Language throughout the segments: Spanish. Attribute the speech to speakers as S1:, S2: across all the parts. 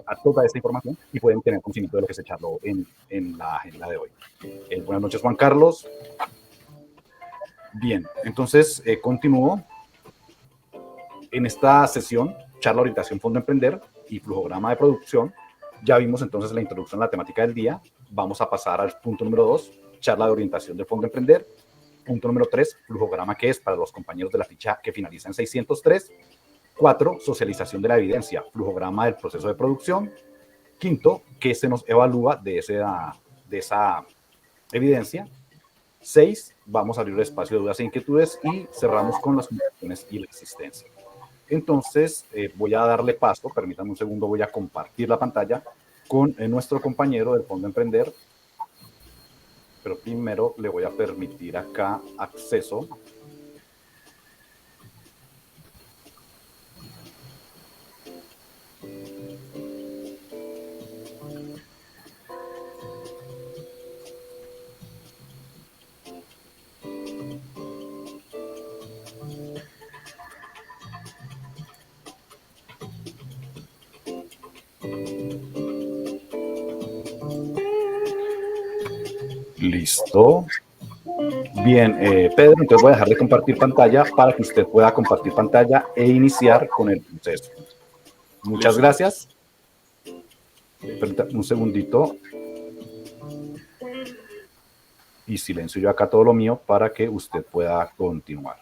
S1: a toda esta información y pueden tener conocimiento de lo que se charló en la agenda de hoy. Buenas noches, Juan Carlos. Bien, entonces continúo. En esta sesión, charla orientación Fondo Emprender y flujograma de producción, ya vimos entonces la introducción a la temática del día. Vamos a pasar al punto número 2, charla de orientación del Fondo Emprender. Punto número 3, flujograma que es para los compañeros de la ficha que finaliza en 603. 4, socialización de la evidencia, flujograma del proceso de producción. Quinto, qué se nos evalúa de esa evidencia. 6, vamos a abrir el espacio de dudas e inquietudes y cerramos con las conclusiones y la existencia. Entonces, voy a darle paso, permítanme un segundo, voy a compartir la pantalla con nuestro compañero del Fondo Emprender, pero primero le voy a permitir acá acceso. Listo. Bien, Pedro, entonces voy a dejar de compartir pantalla para que usted pueda compartir pantalla e iniciar con el proceso. Muchas gracias. Un segundito. Y silencio yo acá todo lo mío para que usted pueda continuar.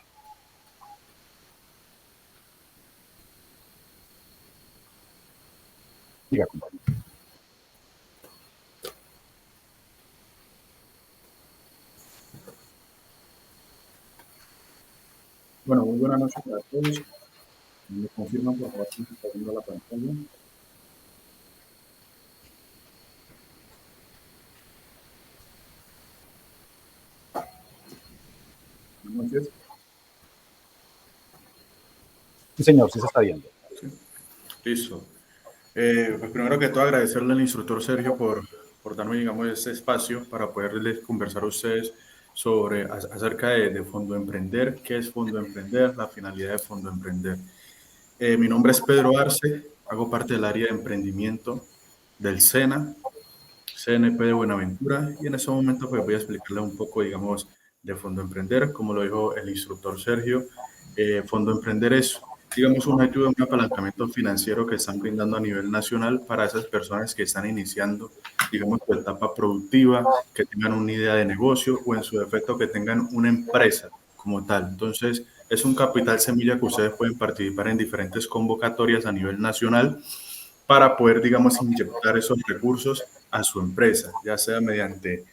S1: Diga, compañero.
S2: Bueno, muy buenas noches a todos. ¿Me confirman por favor si está viendo la pantalla? Buenas noches.
S1: Sí, señor, sí se está viendo.
S2: Sí. Listo. Pues primero que todo agradecerle al instructor Sergio por darme, digamos, este espacio para poderles conversar a ustedes acerca de Fondo Emprender, qué es Fondo Emprender, la finalidad de Fondo Emprender. Mi nombre es Pedro Arce, hago parte del área de emprendimiento del SENA, CNP de Buenaventura, y en ese momento pues voy a explicarle un poco, digamos, de Fondo Emprender. Como lo dijo el instructor Sergio, Fondo Emprender es, digamos, una ayuda, un apalancamiento financiero que están brindando a nivel nacional para esas personas que están iniciando, digamos, su etapa productiva, que tengan una idea de negocio o en su defecto que tengan una empresa como tal. Entonces, es un capital semilla que ustedes pueden participar en diferentes convocatorias a nivel nacional para poder, digamos, inyectar esos recursos a su empresa, ya sea mediante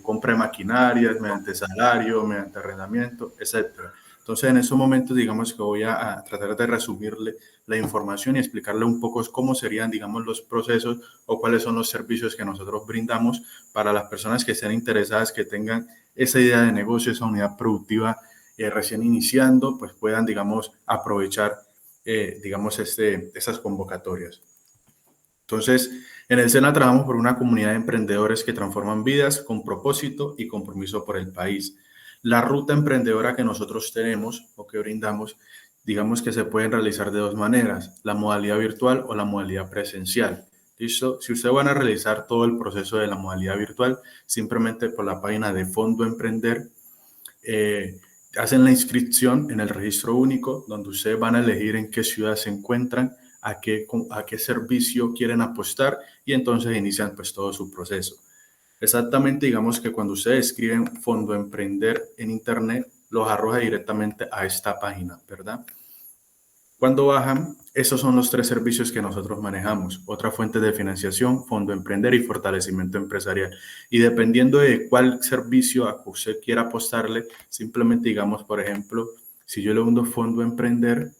S2: compra de maquinarias, mediante salario, mediante arrendamiento, etcétera. Entonces, en esos momentos, digamos que voy a tratar de resumirle la información y explicarle un poco cómo serían, digamos, los procesos o cuáles son los servicios que nosotros brindamos para las personas que estén interesadas, que tengan esa idea de negocio, esa unidad productiva recién iniciando, pues puedan, digamos, aprovechar digamos, esas convocatorias. Entonces, en el SENA trabajamos por una comunidad de emprendedores que transforman vidas con propósito y compromiso por el país. La ruta emprendedora que nosotros tenemos o que brindamos, digamos que se pueden realizar de dos maneras, la modalidad virtual o la modalidad presencial. ¿Listo? Si ustedes van a realizar todo el proceso de la modalidad virtual, simplemente por la página de Fondo Emprender, hacen la inscripción en el registro único, donde ustedes van a elegir en qué ciudad se encuentran, a qué servicio quieren apostar y entonces inician pues todo su proceso. Exactamente, digamos que cuando ustedes escriben Fondo Emprender en internet, los arroja directamente a esta página, ¿verdad? Cuando bajan, esos son los tres servicios que nosotros manejamos. Otra fuente de financiación, Fondo Emprender y fortalecimiento empresarial. Y dependiendo de cuál servicio a usted quiera apostarle, simplemente digamos, por ejemplo, si yo le hundo Fondo Emprender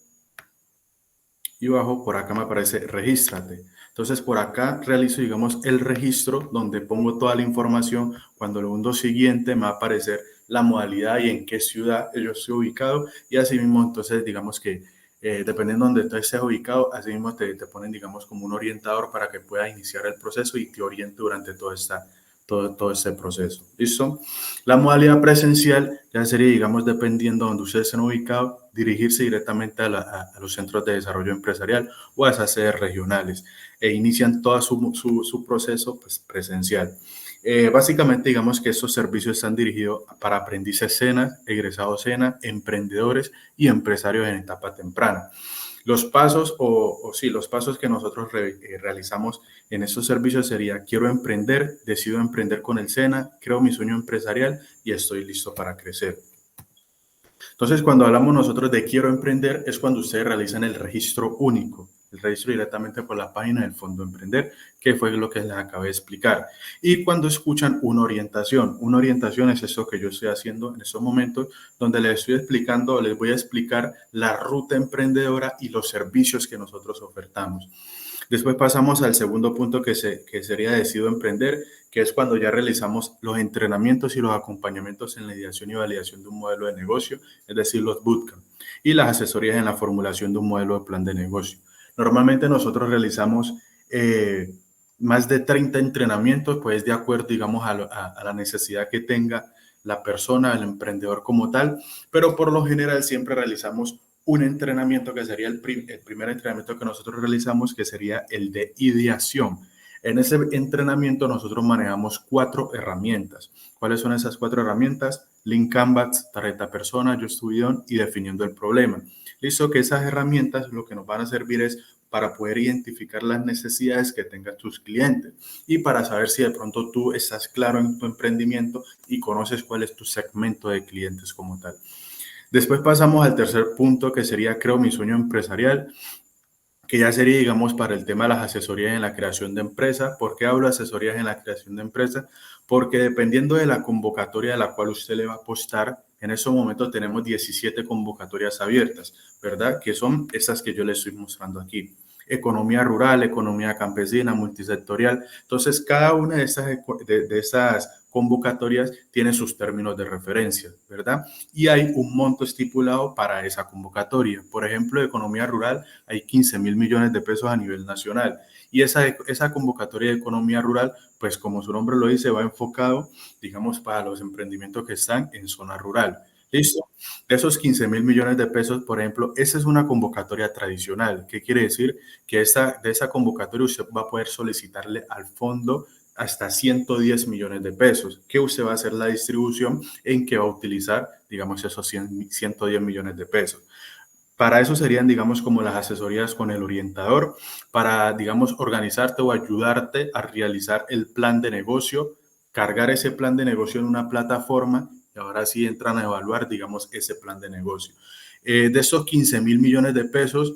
S2: y bajo, por acá me aparece Regístrate. Entonces, por acá realizo, digamos, el registro donde pongo toda la información. Cuando le hundo siguiente, me va a aparecer la modalidad y en qué ciudad yo estoy ubicado. Y así mismo, entonces, digamos que dependiendo de donde tú estés ubicado, así mismo te ponen, digamos, como un orientador para que puedas iniciar el proceso y te oriente durante toda todo este proceso. ¿Listo? La modalidad presencial ya sería, digamos, dependiendo de donde ustedes estén ubicados, dirigirse directamente a los centros de desarrollo empresarial o a esas sedes regionales e inician todo su proceso pues, presencial. Básicamente, digamos que estos servicios están dirigidos para aprendices SENA, egresados SENA, emprendedores y empresarios en etapa temprana. Los pasos, los pasos que nosotros realizamos en estos servicios sería: quiero emprender, decido emprender con el SENA, creo mi sueño empresarial y estoy listo para crecer. Entonces, cuando hablamos nosotros de quiero emprender, es cuando ustedes realizan el registro único, el registro directamente por la página del Fondo Emprender, que fue lo que les acabé de explicar. Y cuando escuchan una orientación es eso que yo estoy haciendo en estos momentos, donde les estoy explicando, les voy a explicar la ruta emprendedora y los servicios que nosotros ofertamos. Después pasamos al segundo punto que sería decido emprender, que es cuando ya realizamos los entrenamientos y los acompañamientos en la ideación y validación de un modelo de negocio, es decir, los bootcamp, y las asesorías en la formulación de un modelo de plan de negocio. Normalmente nosotros realizamos más de 30 entrenamientos, pues de acuerdo, digamos, a la necesidad que tenga la persona, el emprendedor como tal, pero por lo general siempre realizamos un entrenamiento que sería el primer entrenamiento que nosotros realizamos, que sería el de ideación. En ese entrenamiento nosotros manejamos 4 herramientas. ¿Cuáles son esas 4 herramientas? Lean Canvas, tarjeta persona, Yo Estudión y definiendo el problema. Listo, que esas herramientas lo que nos van a servir es para poder identificar las necesidades que tengan tus clientes y para saber si de pronto tú estás claro en tu emprendimiento y conoces cuál es tu segmento de clientes como tal. Después pasamos al tercer punto, que sería creo mi sueño empresarial, que ya sería, digamos, para el tema de las asesorías en la creación de empresa. ¿Por qué hablo de asesorías en la creación de empresa? Porque dependiendo de la convocatoria a la cual usted le va a apostar, en esos momentos tenemos 17 convocatorias abiertas, ¿verdad? Que son esas que yo les estoy mostrando aquí. Economía rural, economía campesina, multisectorial. Entonces, cada una de esas convocatorias tiene sus términos de referencia, ¿verdad? Y hay un monto estipulado para esa convocatoria. Por ejemplo, de economía rural hay 15.000 millones de pesos a nivel nacional. Y esa convocatoria de economía rural, pues como su nombre lo dice, va enfocado, digamos, para los emprendimientos que están en zona rural. ¿Listo? De esos 15.000 millones de pesos, por ejemplo, esa es una convocatoria tradicional. ¿Qué quiere decir? Que de esa convocatoria usted va a poder solicitarle al fondo hasta 110 millones de pesos, que usted va a hacer la distribución en que va a utilizar, digamos, esos 110 millones de pesos. Para eso serían, digamos, como las asesorías con el orientador, para, digamos, organizarte o ayudarte a realizar el plan de negocio, cargar ese plan de negocio en una plataforma y ahora sí entran a evaluar, digamos, ese plan de negocio. De esos 15.000 millones de pesos,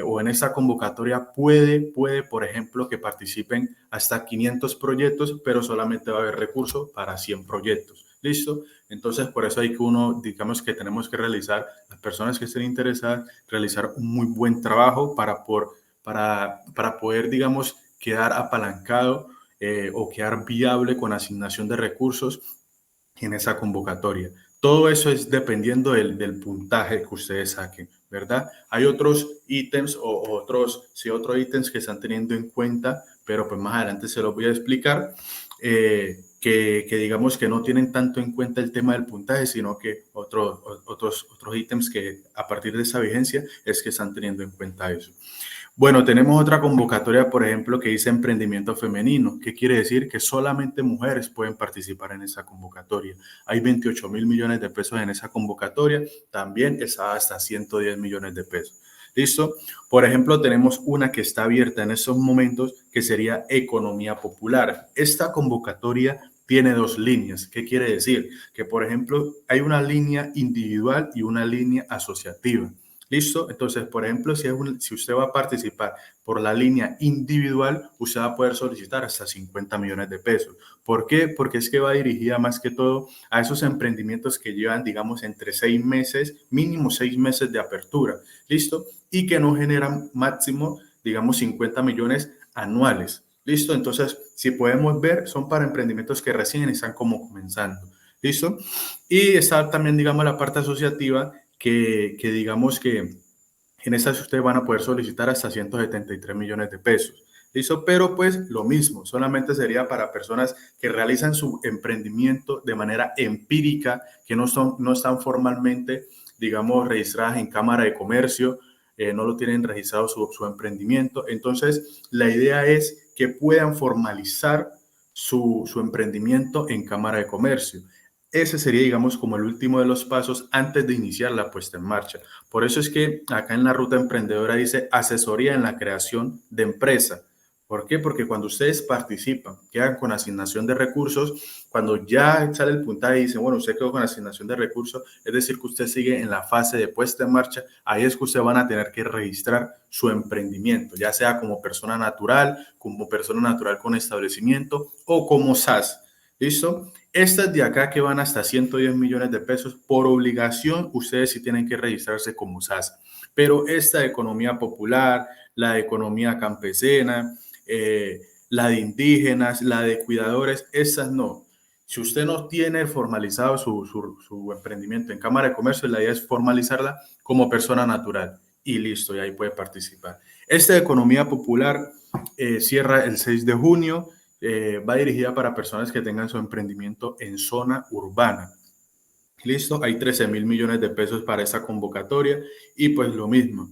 S2: o en esta convocatoria puede, por ejemplo, que participen hasta 500 proyectos, pero solamente va a haber recursos para 100 proyectos. ¿Listo? Entonces, por eso hay que digamos que tenemos que realizar, las personas que estén interesadas, realizar un muy buen trabajo para poder, digamos, quedar apalancado o quedar viable con asignación de recursos en esa convocatoria. Todo eso es dependiendo del puntaje que ustedes saquen, ¿verdad? Hay otros ítems otros ítems que están teniendo en cuenta, pero pues más adelante se los voy a explicar, que digamos que no tienen tanto en cuenta el tema del puntaje, sino que otros ítems que a partir de esa vigencia es que están teniendo en cuenta eso. Bueno, tenemos otra convocatoria, por ejemplo, que dice emprendimiento femenino. ¿Qué quiere decir? Que solamente mujeres pueden participar en esa convocatoria. Hay 28.000 millones de pesos en esa convocatoria. También está hasta 110 millones de pesos. ¿Listo? Por ejemplo, tenemos una que está abierta en estos momentos, que sería economía popular. Esta convocatoria tiene 2 líneas. ¿Qué quiere decir? Que, por ejemplo, hay una línea individual y una línea asociativa. ¿Listo? Entonces, por ejemplo, si usted va a participar por la línea individual, usted va a poder solicitar hasta 50 millones de pesos. ¿Por qué? Porque es que va dirigida más que todo a esos emprendimientos que llevan, digamos, entre 6 meses, mínimo 6 meses de apertura. ¿Listo? Y que no generan máximo, digamos, 50 millones anuales. ¿Listo? Entonces, si podemos ver, son para emprendimientos que recién están como comenzando. ¿Listo? Y está también, digamos, la parte asociativa, que digamos que en estas ustedes van a poder solicitar hasta 173 millones de pesos. ¿Listo? Pero pues lo mismo, solamente sería para personas que realizan su emprendimiento de manera empírica, que no están formalmente, digamos, registradas en Cámara de Comercio, no lo tienen registrado su emprendimiento. Entonces, la idea es que puedan formalizar su emprendimiento en Cámara de Comercio. Ese sería, digamos, como el último de los pasos antes de iniciar la puesta en marcha. Por eso es que acá en la ruta emprendedora dice asesoría en la creación de empresa. ¿Por qué? Porque cuando ustedes participan, quedan con asignación de recursos, cuando ya sale el puntaje y dicen, bueno, usted quedó con asignación de recursos, es decir, que usted sigue en la fase de puesta en marcha, ahí es que usted van a tener que registrar su emprendimiento, ya sea como persona natural con establecimiento o como SAS. ¿Listo? Estas de acá que van hasta 110 millones de pesos, por obligación, ustedes sí tienen que registrarse como SAS. Pero esta de economía popular, la de economía campesina, la de indígenas, la de cuidadores, esas no. Si usted no tiene formalizado su emprendimiento en Cámara de Comercio, la idea es formalizarla como persona natural y listo, y ahí puede participar. Esta de economía popular cierra el 6 de junio, va dirigida para personas que tengan su emprendimiento en zona urbana. Listo, hay 13.000 millones de pesos para esa convocatoria y pues lo mismo.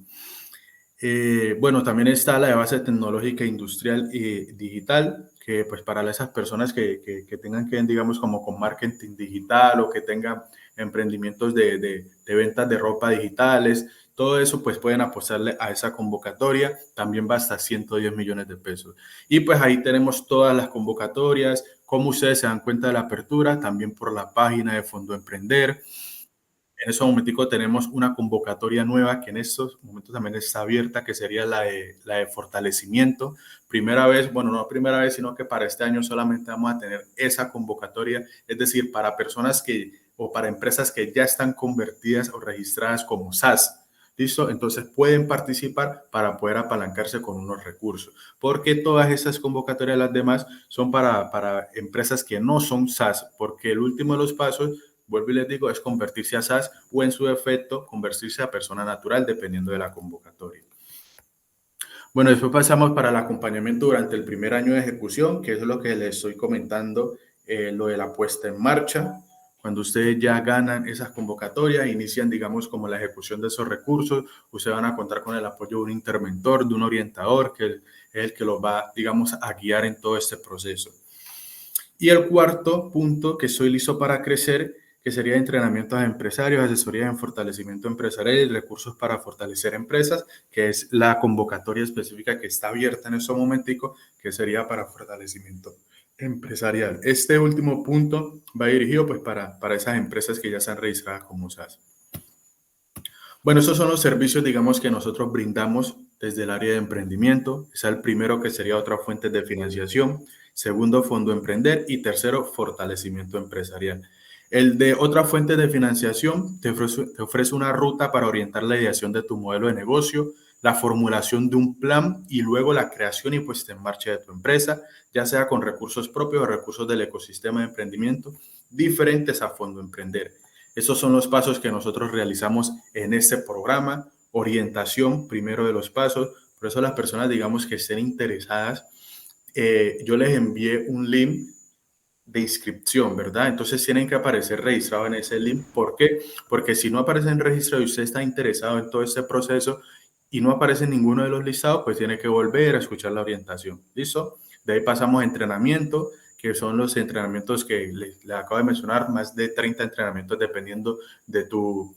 S2: Bueno, también está la de base tecnológica industrial y digital, que pues para esas personas que tengan que ver, digamos, como con marketing digital o que tengan emprendimientos de ventas de ropa digitales, todo eso pues pueden apostarle a esa convocatoria, también va hasta 110 millones de pesos. Y pues ahí tenemos todas las convocatorias, cómo ustedes se dan cuenta de la apertura, también por la página de Fondo Emprender. En ese momentico tenemos una convocatoria nueva que en estos momentos también está abierta, que sería la de fortalecimiento. Primera vez, bueno, no primera vez, sino que para este año solamente vamos a tener esa convocatoria, es decir, para personas o para empresas que ya están convertidas o registradas como SAS. ¿Listo? Entonces pueden participar para poder apalancarse con unos recursos, porque todas esas convocatorias, las demás, son para empresas que no son SAS, porque el último de los pasos, vuelvo y les digo, es convertirse a SAS o en su defecto convertirse a persona natural dependiendo de la convocatoria. Bueno, después pasamos para el acompañamiento durante el primer año de ejecución, que es lo que les estoy comentando, lo de la puesta en marcha. Cuando ustedes ya ganan esas convocatorias, inician, digamos, como la ejecución de esos recursos, ustedes van a contar con el apoyo de un interventor, de un orientador, que es el que los va, digamos, a guiar en todo este proceso. Y el cuarto punto, que soy listo para crecer, que sería entrenamientos a empresarios, asesoría en fortalecimiento empresarial y recursos para fortalecer empresas, que es la convocatoria específica que está abierta en este momentico, que sería para fortalecimiento empresarial. Este último punto va dirigido pues para esas empresas que ya se han registrado como SAS. Bueno, esos son los servicios, digamos, que nosotros brindamos desde el área de emprendimiento. Es el primero, que sería otra fuente de financiación. Segundo, Fondo Emprender. Y tercero, fortalecimiento empresarial. El de otra fuente de financiación te ofrece una ruta para orientar la ideación de tu modelo de negocio, la formulación de un plan y luego la creación y puesta en marcha de tu empresa, ya sea con recursos propios o recursos del ecosistema de emprendimiento, diferentes a Fondo Emprender. Esos son los pasos que nosotros realizamos en este programa. Orientación, primero de los pasos. Por eso las personas, digamos, que estén interesadas, yo les envié un link de inscripción, ¿verdad? Entonces tienen que aparecer registrados en ese link. ¿Por qué? Porque si no aparecen registrados y usted está interesado en todo este proceso y no aparece en ninguno de los listados, pues tiene que volver a escuchar la orientación. ¿Listo? De ahí pasamos a entrenamiento, que son los entrenamientos que le acabo de mencionar, más de 30 entrenamientos dependiendo de tu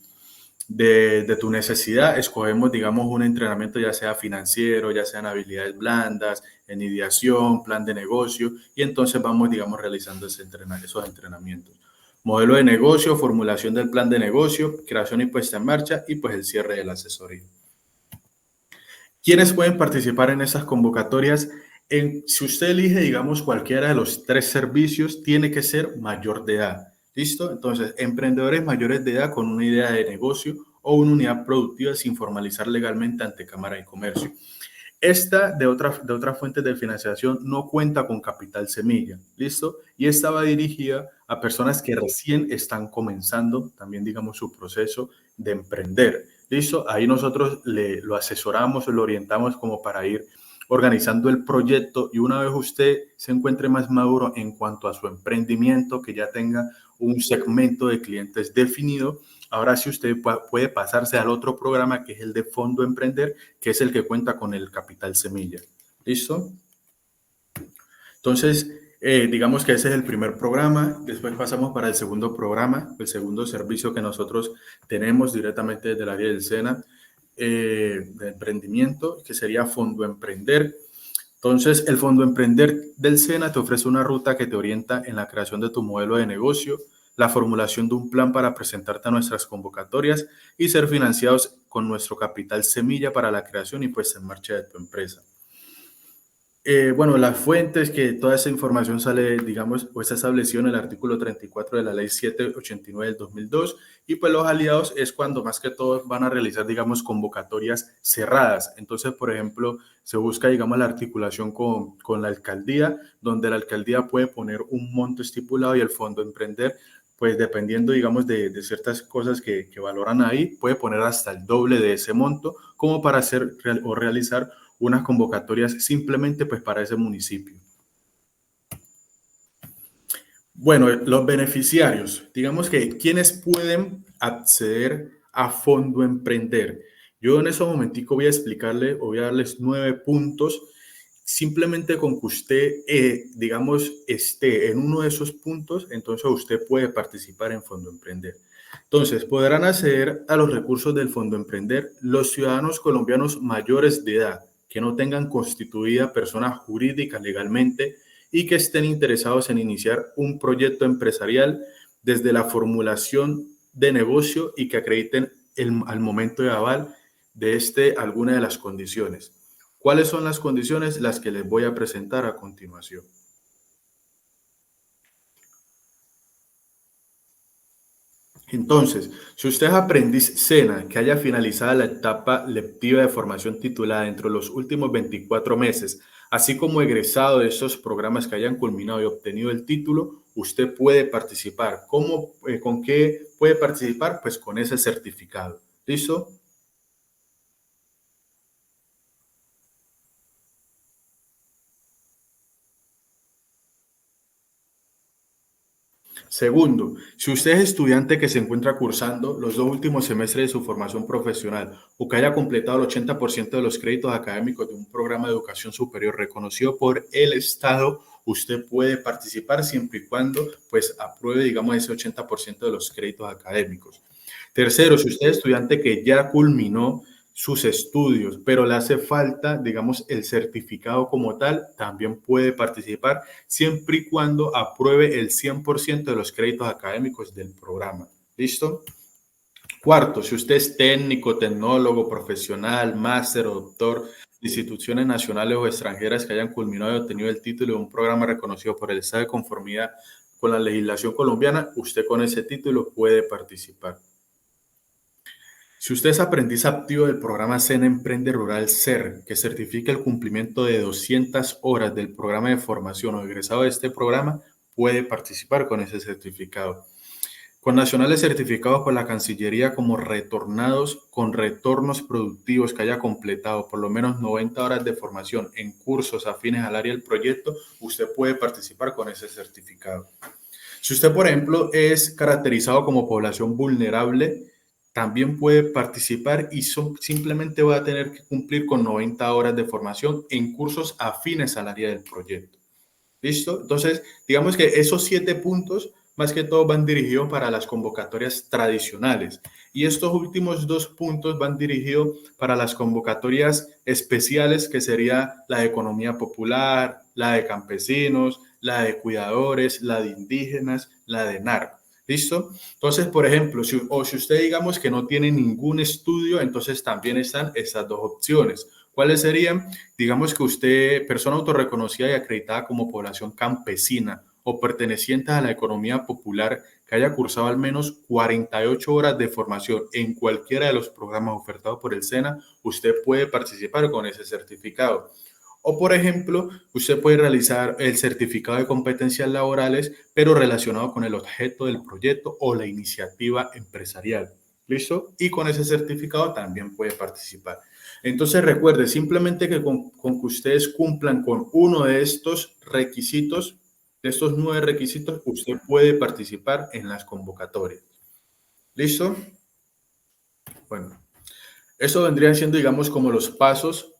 S2: necesidad. Escogemos, digamos, un entrenamiento ya sea financiero, ya sean habilidades blandas, en ideación, plan de negocio, y entonces vamos, digamos, realizando esos entrenamientos. Modelo de negocio, formulación del plan de negocio, creación y puesta en marcha, y pues el cierre de la asesoría. ¿Quiénes pueden participar en esas convocatorias? Si usted elige, digamos, cualquiera de los 3 servicios, tiene que ser mayor de edad. ¿Listo? Entonces, emprendedores mayores de edad con una idea de negocio o una unidad productiva sin formalizar legalmente ante Cámara de Comercio. Esta de otra fuente de financiación no cuenta con capital semilla, ¿listo? Y esta va dirigida a personas que recién están comenzando también, digamos, su proceso de emprender, ¿listo? Ahí nosotros lo asesoramos, lo orientamos como para ir organizando el proyecto, y una vez usted se encuentre más maduro en cuanto a su emprendimiento, que ya tenga un segmento de clientes definido, ahora sí usted puede pasarse al otro programa, que es el de Fondo Emprender, que es el que cuenta con el capital semilla. ¿Listo? Entonces, digamos que ese es el primer programa. Después pasamos para el segundo programa, el segundo servicio que nosotros tenemos directamente desde el área del SENA, de emprendimiento, que sería Fondo Emprender. Entonces, el Fondo Emprender del SENA te ofrece una ruta que te orienta en la creación de tu modelo de negocio, la formulación de un plan para presentarte a nuestras convocatorias y ser financiados con nuestro capital semilla para la creación y puesta en marcha de tu empresa. Bueno, las fuentes que toda esa información sale, digamos, pues está establecido en el artículo 34 de la ley 789 del 2002, y pues los aliados es cuando más que todo van a realizar, digamos, convocatorias cerradas. Entonces, por ejemplo, se busca, digamos, la articulación con la alcaldía, donde la alcaldía puede poner un monto estipulado y el Fondo Emprender, pues dependiendo, digamos, de ciertas cosas que valoran ahí, puede poner hasta el doble de ese monto como para hacer o realizar unas convocatorias simplemente pues para ese municipio. Bueno, los beneficiarios, digamos que quienes pueden acceder a Fondo Emprender. Yo en ese momentico voy a explicarle, o voy a darles 9 puntos, simplemente con que usted, digamos, esté en uno de esos puntos, entonces usted puede participar en Fondo Emprender. Entonces, podrán acceder a los recursos del Fondo Emprender los ciudadanos colombianos mayores de edad, que no tengan constituida persona jurídica legalmente y que estén interesados en iniciar un proyecto empresarial desde la formulación de negocio y que acrediten al momento de aval de alguna de las condiciones. ¿Cuáles son las condiciones? Las que les voy a presentar a continuación. Entonces, si usted es aprendiz SENA que haya finalizado la etapa lectiva de formación titulada dentro de los últimos 24 meses, así como egresado de esos programas que hayan culminado y obtenido el título, usted puede participar. ¿Con qué puede participar? Pues con ese certificado. ¿Listo? Segundo, si usted es estudiante que se encuentra cursando los 2 últimos semestres de su formación profesional o que haya completado el 80% de los créditos académicos de un programa de educación superior reconocido por el Estado, usted puede participar siempre y cuando pues apruebe, digamos, ese 80% de los créditos académicos. Tercero, si usted es estudiante que ya culminó sus estudios, pero le hace falta, digamos, el certificado como tal, también puede participar siempre y cuando apruebe el 100% de los créditos académicos del programa. ¿Listo? Cuarto, si usted es técnico, tecnólogo, profesional, máster o doctor de instituciones nacionales o extranjeras que hayan culminado y obtenido el título de un programa reconocido por el Estado de conformidad con la legislación colombiana, usted con ese título puede participar. Si usted es aprendiz activo del programa SENA Emprende Rural SER, que certifica el cumplimiento de 200 horas del programa de formación o egresado de este programa, puede participar con ese certificado. Con nacionales certificados por la Cancillería como retornados con retornos productivos que haya completado por lo menos 90 horas de formación en cursos afines al área del proyecto, usted puede participar con ese certificado. Si usted, por ejemplo, es caracterizado como población vulnerable, también puede participar y simplemente va a tener que cumplir con 90 horas de formación en cursos afines al área del proyecto. ¿Listo? Entonces, digamos que esos 7 puntos, más que todo, van dirigidos para las convocatorias tradicionales. Y estos últimos 2 puntos van dirigidos para las convocatorias especiales, que sería la de economía popular, la de campesinos, la de cuidadores, la de indígenas, la de narco. ¿Listo? Entonces, por ejemplo, si usted digamos que no tiene ningún estudio, entonces también están estas 2 opciones. ¿Cuáles serían? Digamos que usted, persona autorreconocida y acreditada como población campesina o perteneciente a la economía popular, que haya cursado al menos 48 horas de formación en cualquiera de los programas ofertados por el SENA, usted puede participar con ese certificado. O, por ejemplo, usted puede realizar el certificado de competencias laborales, pero relacionado con el objeto del proyecto o la iniciativa empresarial. ¿Listo? Y con ese certificado también puede participar. Entonces recuerde, simplemente que con que ustedes cumplan con uno de estos requisitos, de estos 9 requisitos, usted puede participar en las convocatorias. ¿Listo? Bueno, eso vendrían siendo, digamos, como los pasos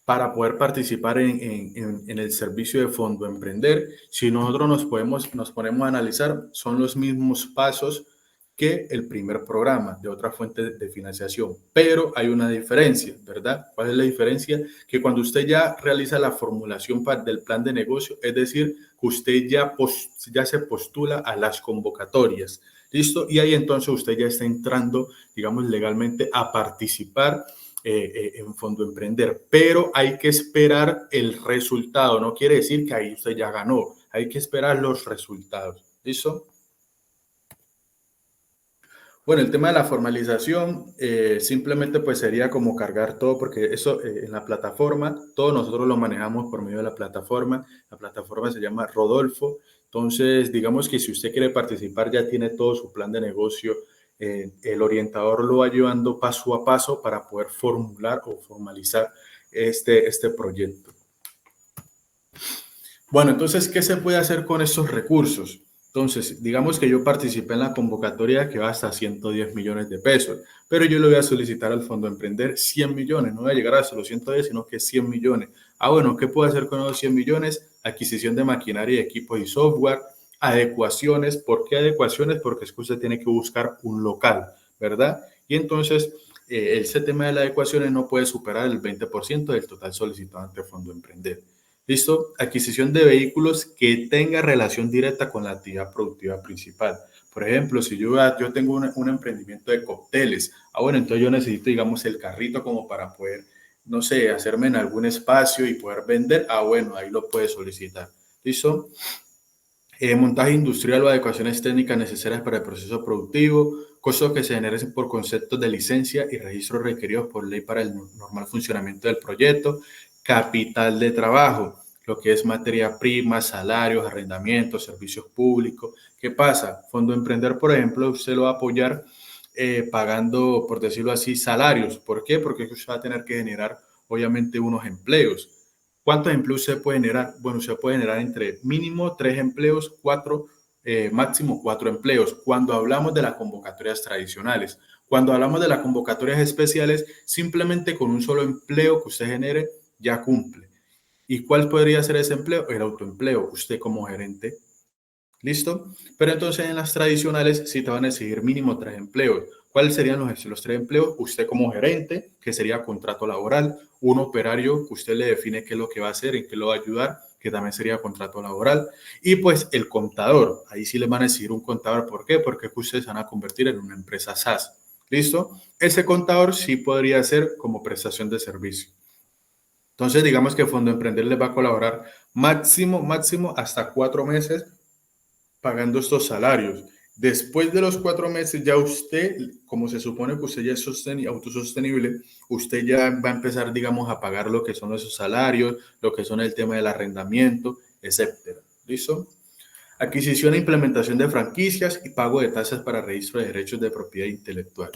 S2: para poder participar en el servicio de Fondo Emprender. Si nosotros nos ponemos a analizar, son los mismos pasos que el primer programa de otra fuente de financiación, pero hay una diferencia, ¿verdad? ¿Cuál es la diferencia? Que cuando usted ya realiza la formulación del plan de negocio, es decir, que usted ya se postula a las convocatorias, ¿listo? Y ahí entonces usted ya está entrando, digamos, legalmente a participar en Fondo Emprender, pero hay que esperar el resultado, no quiere decir que ahí usted ya ganó, hay que esperar los resultados, ¿listo? Bueno, el tema de la formalización simplemente pues sería como cargar todo, porque eso en la plataforma, todo nosotros lo manejamos por medio de la plataforma se llama Rodolfo, entonces digamos que si usted quiere participar ya tiene todo su plan de negocio, el orientador lo va llevando paso a paso para poder formular o formalizar este proyecto. Bueno, entonces, ¿qué se puede hacer con estos recursos? Entonces, digamos que yo participé en la convocatoria que va hasta 110 millones de pesos, pero yo le voy a solicitar al Fondo Emprender 100 millones, no voy a llegar a los 110, sino que 100 millones. Ah, bueno, ¿qué puedo hacer con esos 100 millones? Adquisición de maquinaria, equipos y software, adecuaciones. ¿Por qué adecuaciones? Porque es que usted tiene que buscar un local, ¿verdad? Y entonces, ese tema de las adecuaciones no puede superar el 20% del total solicitado ante Fondo Emprender. ¿Listo? Adquisición de vehículos que tenga relación directa con la actividad productiva principal. Por ejemplo, si yo tengo un emprendimiento de cócteles, bueno, entonces yo necesito, digamos, el carrito como para poder, no sé, hacerme en algún espacio y poder vender. Bueno, ahí lo puede solicitar. ¿Listo? Montaje industrial o adecuaciones técnicas necesarias para el proceso productivo, costos que se generen por conceptos de licencia y registros requeridos por ley para el normal funcionamiento del proyecto, capital de trabajo, lo que es materia prima, salarios, arrendamientos, servicios públicos. ¿Qué pasa? Fondo Emprender, por ejemplo, usted lo va a apoyar pagando, por decirlo así, salarios. ¿Por qué? Porque usted va a tener que generar, obviamente, unos empleos. ¿Cuántos empleos se puede generar? Bueno, se puede generar entre mínimo 3 empleos, 4, máximo 4 empleos. Cuando hablamos de las convocatorias tradicionales, cuando hablamos de las convocatorias especiales, simplemente con un solo empleo que usted genere ya cumple. ¿Y cuál podría ser ese empleo? El autoempleo, usted como gerente. ¿Listo? Pero entonces en las tradicionales sí te van a exigir mínimo 3 empleos. ¿Cuáles serían los 3 empleos? Usted como gerente, que sería contrato laboral, un operario que usted le define qué es lo que va a hacer, en qué lo va a ayudar, que también sería contrato laboral, y pues el contador, ahí sí le van a exigir un contador. ¿Por qué? Porque ustedes se van a convertir en una empresa SaaS. ¿Listo? Ese contador sí podría ser como prestación de servicio. Entonces, digamos que Fondo Emprender les va a colaborar máximo hasta 4 meses pagando estos salarios. Después de los 4 meses, ya usted, como se supone que usted ya es autosostenible, usted ya va a empezar, digamos, a pagar lo que son esos salarios, lo que son el tema del arrendamiento, etcétera. ¿Listo? Adquisición e implementación de franquicias y pago de tasas para registro de derechos de propiedad intelectual.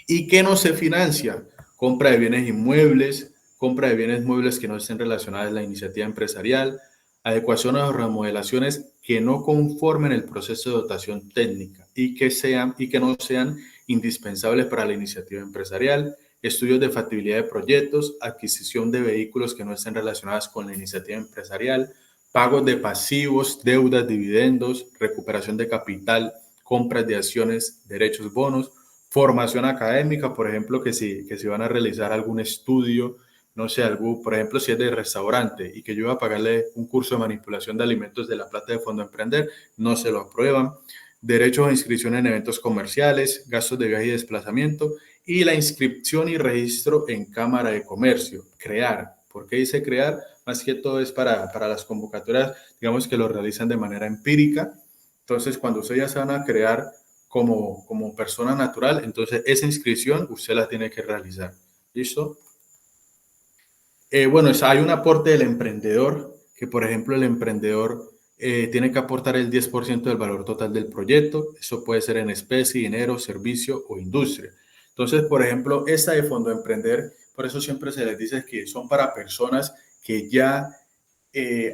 S2: ¿Y qué no se financia? Compra de bienes inmuebles, compra de bienes muebles que no estén relacionadas a la iniciativa empresarial, adecuaciones o remodelaciones que no conformen el proceso de dotación técnica y que no sean indispensables para la iniciativa empresarial, estudios de factibilidad de proyectos, adquisición de vehículos que no estén relacionados con la iniciativa empresarial, pagos de pasivos, deudas, dividendos, recuperación de capital, compras de acciones, derechos, bonos, formación académica, por ejemplo, que si van a realizar algún estudio, no sé, por ejemplo, si es de restaurante y que yo iba a pagarle un curso de manipulación de alimentos de la plata de Fondo Emprender, no se lo aprueban. Derechos a inscripción en eventos comerciales, gastos de viaje y desplazamiento y la inscripción y registro en Cámara de Comercio. Crear. ¿Por qué dice crear? Más que todo es para las convocatorias, digamos que lo realizan de manera empírica. Entonces, cuando ustedes ya se van a crear como persona natural, entonces esa inscripción usted la tiene que realizar. ¿Listo? Bueno, hay un aporte del emprendedor, que por ejemplo el emprendedor tiene que aportar el 10% del valor total del proyecto. Eso puede ser en especie, dinero, servicio o industria. Entonces, por ejemplo, esta de Fondo Emprender, por eso siempre se les dice que son para personas que ya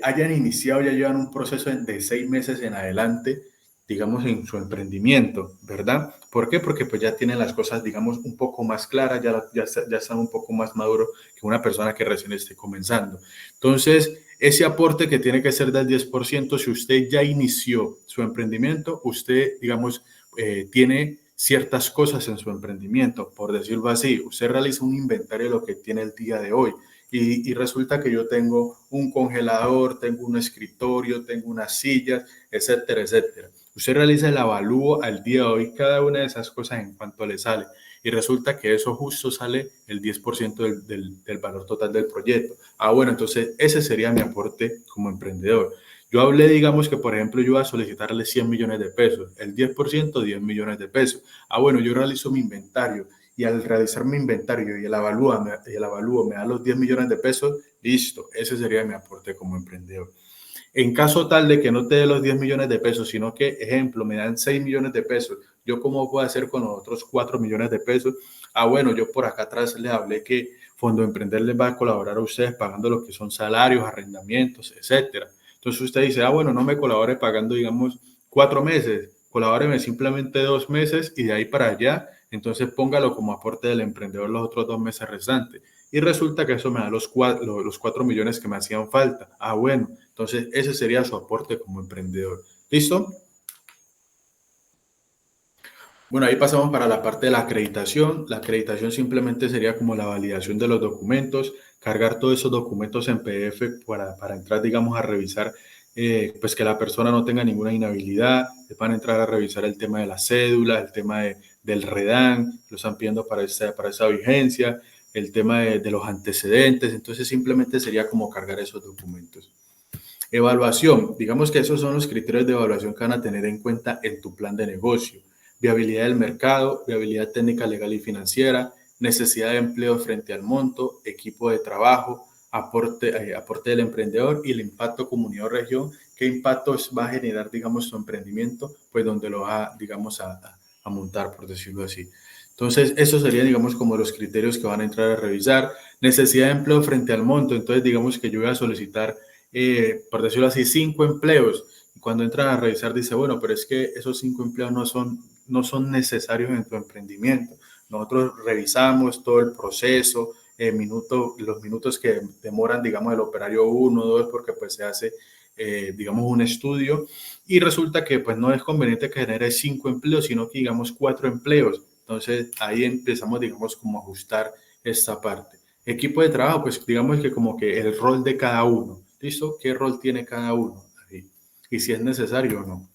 S2: hayan iniciado, ya llevan un proceso de 6 meses en adelante, digamos, en su emprendimiento, ¿verdad? ¿Por qué? Porque pues ya tienen las cosas, digamos, un poco más claras, ya están un poco más maduros que una persona que recién esté comenzando. Entonces, ese aporte que tiene que ser del 10%, si usted ya inició su emprendimiento, usted, digamos, tiene ciertas cosas en su emprendimiento, por decirlo así, usted realiza un inventario de lo que tiene el día de hoy y resulta que yo tengo un congelador, tengo un escritorio, tengo unas sillas, etcétera, etcétera. Usted realiza el avalúo al día de hoy, cada una de esas cosas en cuanto le sale y resulta que eso justo sale el 10% del valor total del proyecto. Bueno, entonces ese sería mi aporte como emprendedor. Yo hablé, digamos que, por ejemplo, yo iba a solicitarle 100 millones de pesos, el 10%, 10 millones de pesos. Bueno, yo realizo mi inventario y al realizar mi inventario y el avalúo me da los 10 millones de pesos, listo, ese sería mi aporte como emprendedor. En caso tal de que no te dé los 10 millones de pesos, sino que, ejemplo, me dan 6 millones de pesos, ¿yo cómo puedo hacer con los otros 4 millones de pesos? Bueno, yo por acá atrás les hablé que Fondo Emprender les va a colaborar a ustedes pagando lo que son salarios, arrendamientos, etcétera. Entonces usted dice, bueno, no me colabore pagando, digamos, 4 meses, colabóreme simplemente 2 meses y de ahí para allá, entonces póngalo como aporte del emprendedor los otros 2 meses restantes. Y resulta que eso me da los 4 millones que me hacían falta. Bueno, entonces ese sería su aporte como emprendedor. ¿Listo? Bueno, ahí pasamos para la parte de la acreditación. La acreditación simplemente sería como la validación de los documentos, cargar todos esos documentos en PDF para entrar, digamos, a revisar, pues que la persona no tenga ninguna inhabilidad. Van a entrar a revisar el tema de la cédula, el tema del REDAN, lo están pidiendo para esa vigencia, el tema de los antecedentes. Entonces simplemente sería como cargar esos documentos. Evaluación. Digamos que esos son los criterios de evaluación que van a tener en cuenta en tu plan de negocio. Viabilidad del mercado, viabilidad técnica, legal y financiera, necesidad de empleo frente al monto, equipo de trabajo, aporte del emprendedor y el impacto comunidad o región. ¿Qué impactos va a generar, digamos, tu emprendimiento? Pues donde lo va, digamos, a montar, por decirlo así. Entonces, esos serían, digamos, como los criterios que van a entrar a revisar. Necesidad de empleo frente al monto. Entonces, digamos que yo voy a solicitar, por decirlo así, 5 empleos. Y cuando entran a revisar, dice, bueno, pero es que esos 5 empleos no son necesarios en tu emprendimiento. Nosotros revisamos todo el proceso, los minutos que demoran, digamos, el operario 1, 2, porque pues se hace, digamos, un estudio y resulta que pues no es conveniente que genere 5 empleos, sino que digamos 4 empleos. Entonces ahí empezamos, digamos, como a ajustar esta parte. Equipo de trabajo, pues digamos que como que el rol de cada uno. ¿Listo? ¿Qué rol tiene cada uno? Ahí. Y si es necesario o no.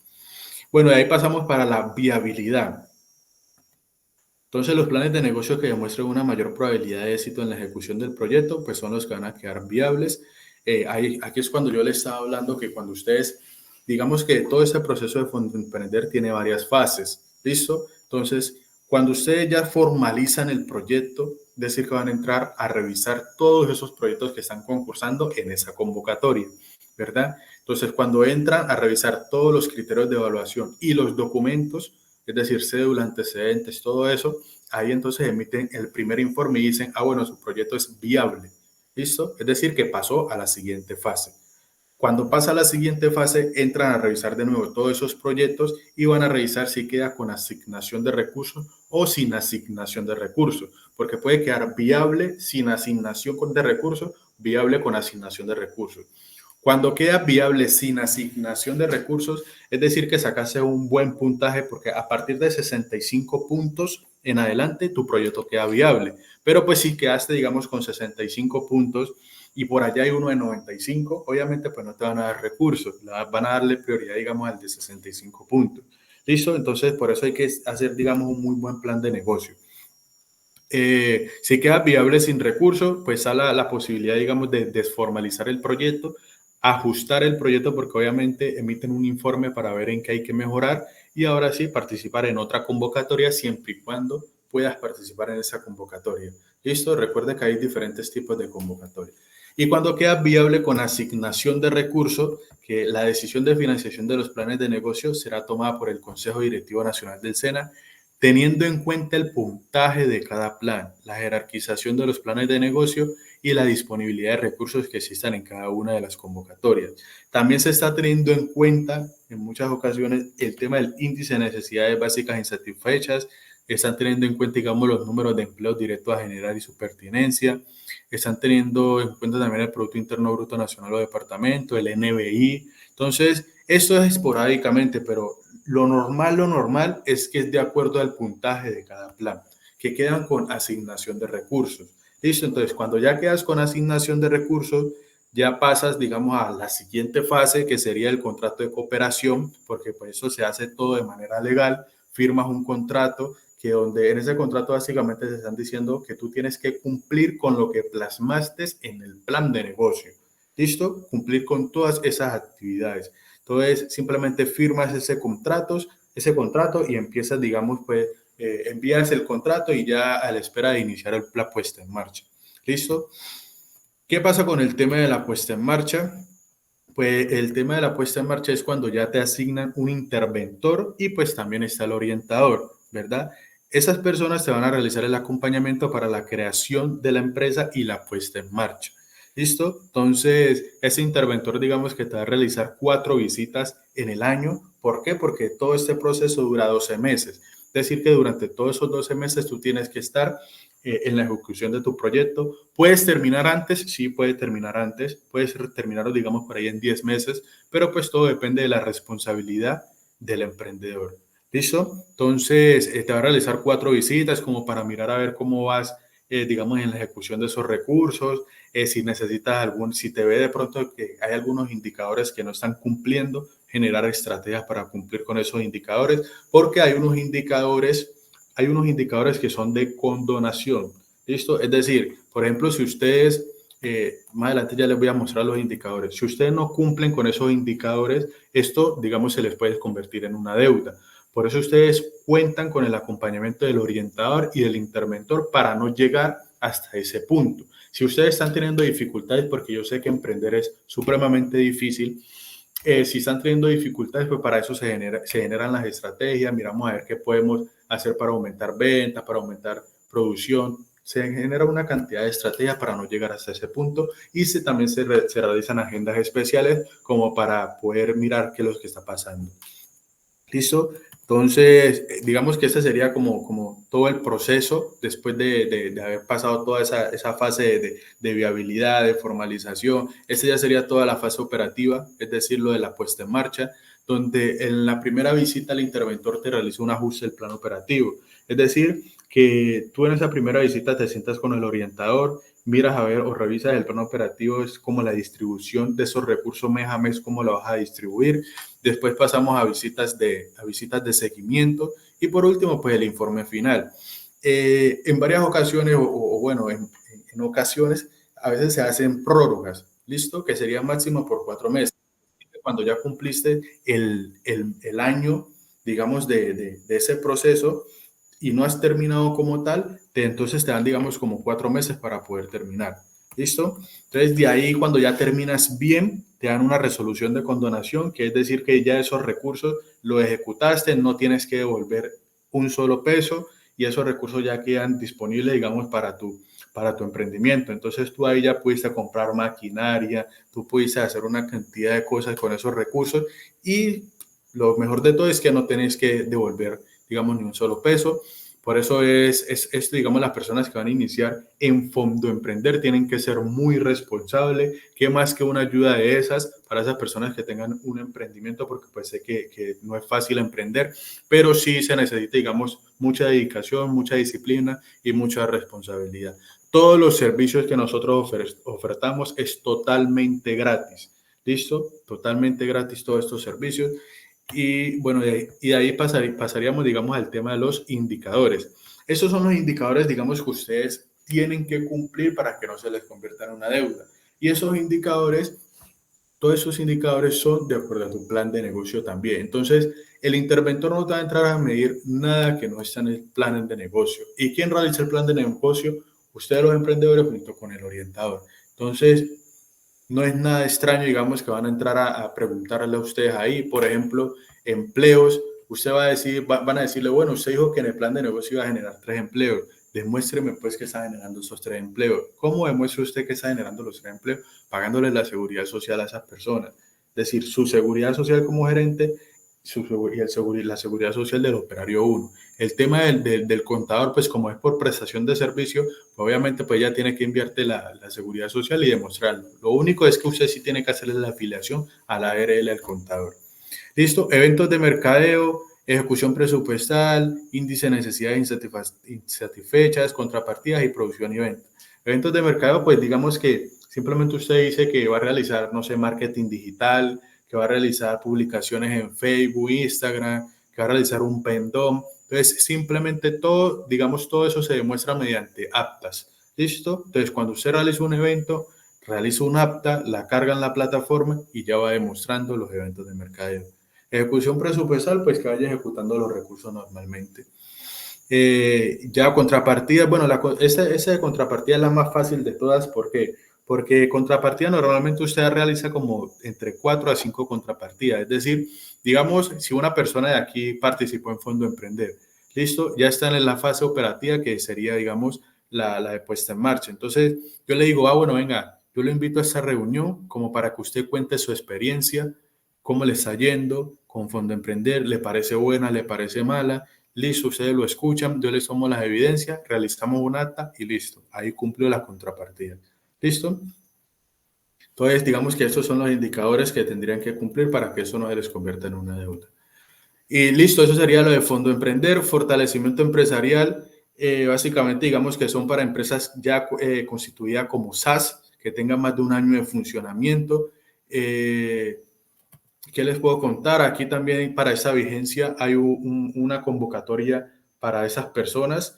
S2: Bueno, de ahí pasamos para la viabilidad. Entonces, los planes de negocio que demuestren una mayor probabilidad de éxito en la ejecución del proyecto, pues son los que van a quedar viables. Aquí es cuando yo les estaba hablando que cuando ustedes, digamos que todo este proceso de Fondo Emprender tiene varias fases, ¿listo? Entonces, cuando ustedes ya formalizan el proyecto, es decir, que van a entrar a revisar todos esos proyectos que están concursando en esa convocatoria, ¿verdad? Entonces, cuando entran a revisar todos los criterios de evaluación y los documentos, es decir, cédula, antecedentes, todo eso, ahí entonces emiten el primer informe y dicen, bueno, su proyecto es viable, ¿listo? Es decir, que pasó a la siguiente fase. Cuando pasa a la siguiente fase, entran a revisar de nuevo todos esos proyectos y van a revisar si queda con asignación de recursos o sin asignación de recursos, porque puede quedar viable sin asignación de recursos, viable con asignación de recursos. Cuando queda viable sin asignación de recursos, es decir, que sacaste un buen puntaje porque a partir de 65 puntos en adelante tu proyecto queda viable. Pero pues si quedaste, digamos, con 65 puntos y por allá hay uno de 95, obviamente pues no te van a dar recursos, van a darle prioridad, digamos, al de 65 puntos. ¿Listo? Entonces, por eso hay que hacer, digamos, un muy buen plan de negocio. Si queda viable sin recursos, pues sale la posibilidad, digamos, de desformalizar el proyecto, ajustar el proyecto porque obviamente emiten un informe para ver en qué hay que mejorar y ahora sí participar en otra convocatoria siempre y cuando puedas participar en esa convocatoria. ¿Listo? Recuerda que hay diferentes tipos de convocatoria. Y cuando queda viable con asignación de recursos, que la decisión de financiación de los planes de negocio será tomada por el Consejo Directivo Nacional del SENA teniendo en cuenta el puntaje de cada plan, la jerarquización de los planes de negocio y la disponibilidad de recursos que existan en cada una de las convocatorias. También se está teniendo en cuenta en muchas ocasiones el tema del índice de necesidades básicas insatisfechas, están teniendo en cuenta, digamos, los números de empleos directos a generar y su pertinencia, están teniendo en cuenta también el Producto Interno Bruto Nacional o Departamento, el NBI. Entonces, esto es esporádicamente, pero lo normal es que es de acuerdo al puntaje de cada plan, que quedan con asignación de recursos. ¿Listo? Entonces, cuando ya quedas con asignación de recursos, ya pasas, digamos, a la siguiente fase, que sería el contrato de cooperación, porque pues eso se hace todo de manera legal, firmas un contrato, que donde en ese contrato básicamente te están diciendo que tú tienes que cumplir con lo que plasmaste en el plan de negocio. ¿Listo? Cumplir con todas esas actividades. Entonces, simplemente firmas ese contrato y empiezas, digamos, pues, envías el contrato y ya a la espera de iniciar la puesta en marcha. ¿Listo? ¿Qué pasa con el tema de la puesta en marcha? Pues el tema de la puesta en marcha es cuando ya te asignan un interventor y pues también está el orientador, ¿verdad? Esas personas te van a realizar el acompañamiento para la creación de la empresa y la puesta en marcha. ¿Listo? Entonces, ese interventor, digamos que te va a realizar 4 visitas en el año. ¿Por qué? Porque todo este proceso dura 12 meses. Es decir, que durante todos esos 12 meses tú tienes que estar en la ejecución de tu proyecto. ¿Puedes terminar antes? Sí, puedes terminar antes. Puedes terminarlo, digamos, por ahí en 10 meses, pero pues todo depende de la responsabilidad del emprendedor. ¿Listo? Entonces, te va a realizar 4 visitas como para mirar a ver cómo vas, digamos, en la ejecución de esos recursos. Si necesitas si te ve de pronto que hay algunos indicadores que no están cumpliendo, generar estrategias para cumplir con esos indicadores, porque hay unos indicadores que son de condonación. ¿Listo? Es decir, por ejemplo, si ustedes, más adelante ya les voy a mostrar los indicadores, si ustedes no cumplen con esos indicadores, esto, digamos, se les puede convertir en una deuda. Por eso ustedes cuentan con el acompañamiento del orientador y del interventor para no llegar hasta ese punto. Si ustedes están teniendo dificultades, porque yo sé que emprender es supremamente difícil, si están teniendo dificultades, pues para eso se generan las estrategias, miramos a ver qué podemos hacer para aumentar ventas, para aumentar producción. Se genera una cantidad de estrategias para no llegar hasta ese punto y también se realizan agendas especiales como para poder mirar qué es lo que está pasando. ¿Listo? Entonces, digamos que este sería como todo el proceso después de haber pasado toda esa fase de viabilidad, de formalización. Este ya sería toda la fase operativa, es decir, lo de la puesta en marcha, donde en la primera visita el interventor te realiza un ajuste del plan operativo. Es decir, que tú en esa primera visita te sientas con el orientador, miras a ver o revisas el plan operativo, es como la distribución de esos recursos mes a mes, cómo lo vas a distribuir. Después pasamos a visitas de seguimiento y por último, pues el informe final. En varias ocasiones, bueno, en ocasiones, a veces se hacen prórrogas, ¿listo? Que sería máximo por 4 meses. Cuando ya cumpliste el año, digamos, de ese proceso y no has terminado como tal, entonces te dan, digamos, como 4 meses para poder terminar. ¿Listo? Entonces, de ahí, cuando ya terminas bien, te dan una resolución de condonación, que es decir, que ya esos recursos los ejecutaste, no tienes que devolver un solo peso y esos recursos ya quedan disponibles, digamos, para tu emprendimiento. Entonces, tú ahí ya pudiste comprar maquinaria, tú pudiste hacer una cantidad de cosas con esos recursos y lo mejor de todo es que no tenés que devolver, digamos, ni un solo peso. Por eso es esto, digamos, las personas que van a iniciar en Fondo Emprender tienen que ser muy responsables. ¿Qué más que una ayuda de esas para esas personas que tengan un emprendimiento? Porque pues sé que no es fácil emprender, pero sí se necesita, digamos, mucha dedicación, mucha disciplina y mucha responsabilidad. Todos los servicios que nosotros ofertamos es totalmente gratis. ¿Listo? Totalmente gratis todos estos servicios. Y bueno, de ahí pasaríamos, digamos, al tema de los indicadores. Esos son los indicadores, digamos, que ustedes tienen que cumplir para que no se les convierta en una deuda. Y esos indicadores, todos esos indicadores son de acuerdo a tu plan de negocio también. Entonces, el interventor no te va a entrar a medir nada que no está en el plan de negocio. ¿Y quién realiza el plan de negocio? Ustedes los emprendedores junto con el orientador. Entonces, no es nada extraño, digamos, que van a entrar a preguntarle a ustedes ahí, por ejemplo, empleos. usted va a decir, van a decirle, bueno, usted dijo que en el plan de negocio iba a generar 3 empleos. Demuéstreme pues que está generando esos 3 empleos. ¿Cómo demuestra usted que está generando los 3 empleos? Pagándole la seguridad social a esas personas. Es decir, su seguridad social como gerente y la seguridad social del operario 1. El tema del contador, pues como es por prestación de servicio, obviamente pues ya tiene que invertir la seguridad social y demostrarlo. Lo único es que usted sí tiene que hacerle la afiliación a la ARL al contador. Listo, eventos de mercadeo, ejecución presupuestal, índice de necesidades insatisfechas, contrapartidas y producción y venta. Eventos de mercadeo, pues digamos que simplemente usted dice que va a realizar, no sé, marketing digital, que va a realizar publicaciones en Facebook, Instagram, que va a realizar un pendón. Entonces, simplemente todo, digamos, todo eso se demuestra mediante aptas. ¿Listo? Entonces, cuando usted realiza un evento, realiza un apta, la carga en la plataforma y ya va demostrando los eventos de mercadeo. Ejecución presupuestal, pues que vaya ejecutando los recursos normalmente. Ya contrapartida, bueno, esa de contrapartida es la más fácil de todas, ¿por qué? Porque contrapartida normalmente usted realiza como entre 4 a 5 contrapartidas, es decir, digamos, si una persona de aquí participó en Fondo Emprender, listo, ya está en la fase operativa que sería, digamos, la de puesta en marcha. Entonces, yo le digo, bueno, venga, yo lo invito a esta reunión como para que usted cuente su experiencia, cómo le está yendo con Fondo Emprender, le parece buena, le parece mala. Listo, ustedes lo escuchan, yo les tomo las evidencias, realizamos un acta y listo. Ahí cumplió la contrapartida. ¿Listo? Entonces, digamos que estos son los indicadores que tendrían que cumplir para que eso no se les convierta en una deuda. Y listo, eso sería lo de Fondo Emprender, fortalecimiento empresarial. Básicamente, digamos que son para empresas ya constituidas como SAS, que tengan más de un año de funcionamiento. ¿Qué les puedo contar? Aquí también para esa vigencia hay una convocatoria para esas personas.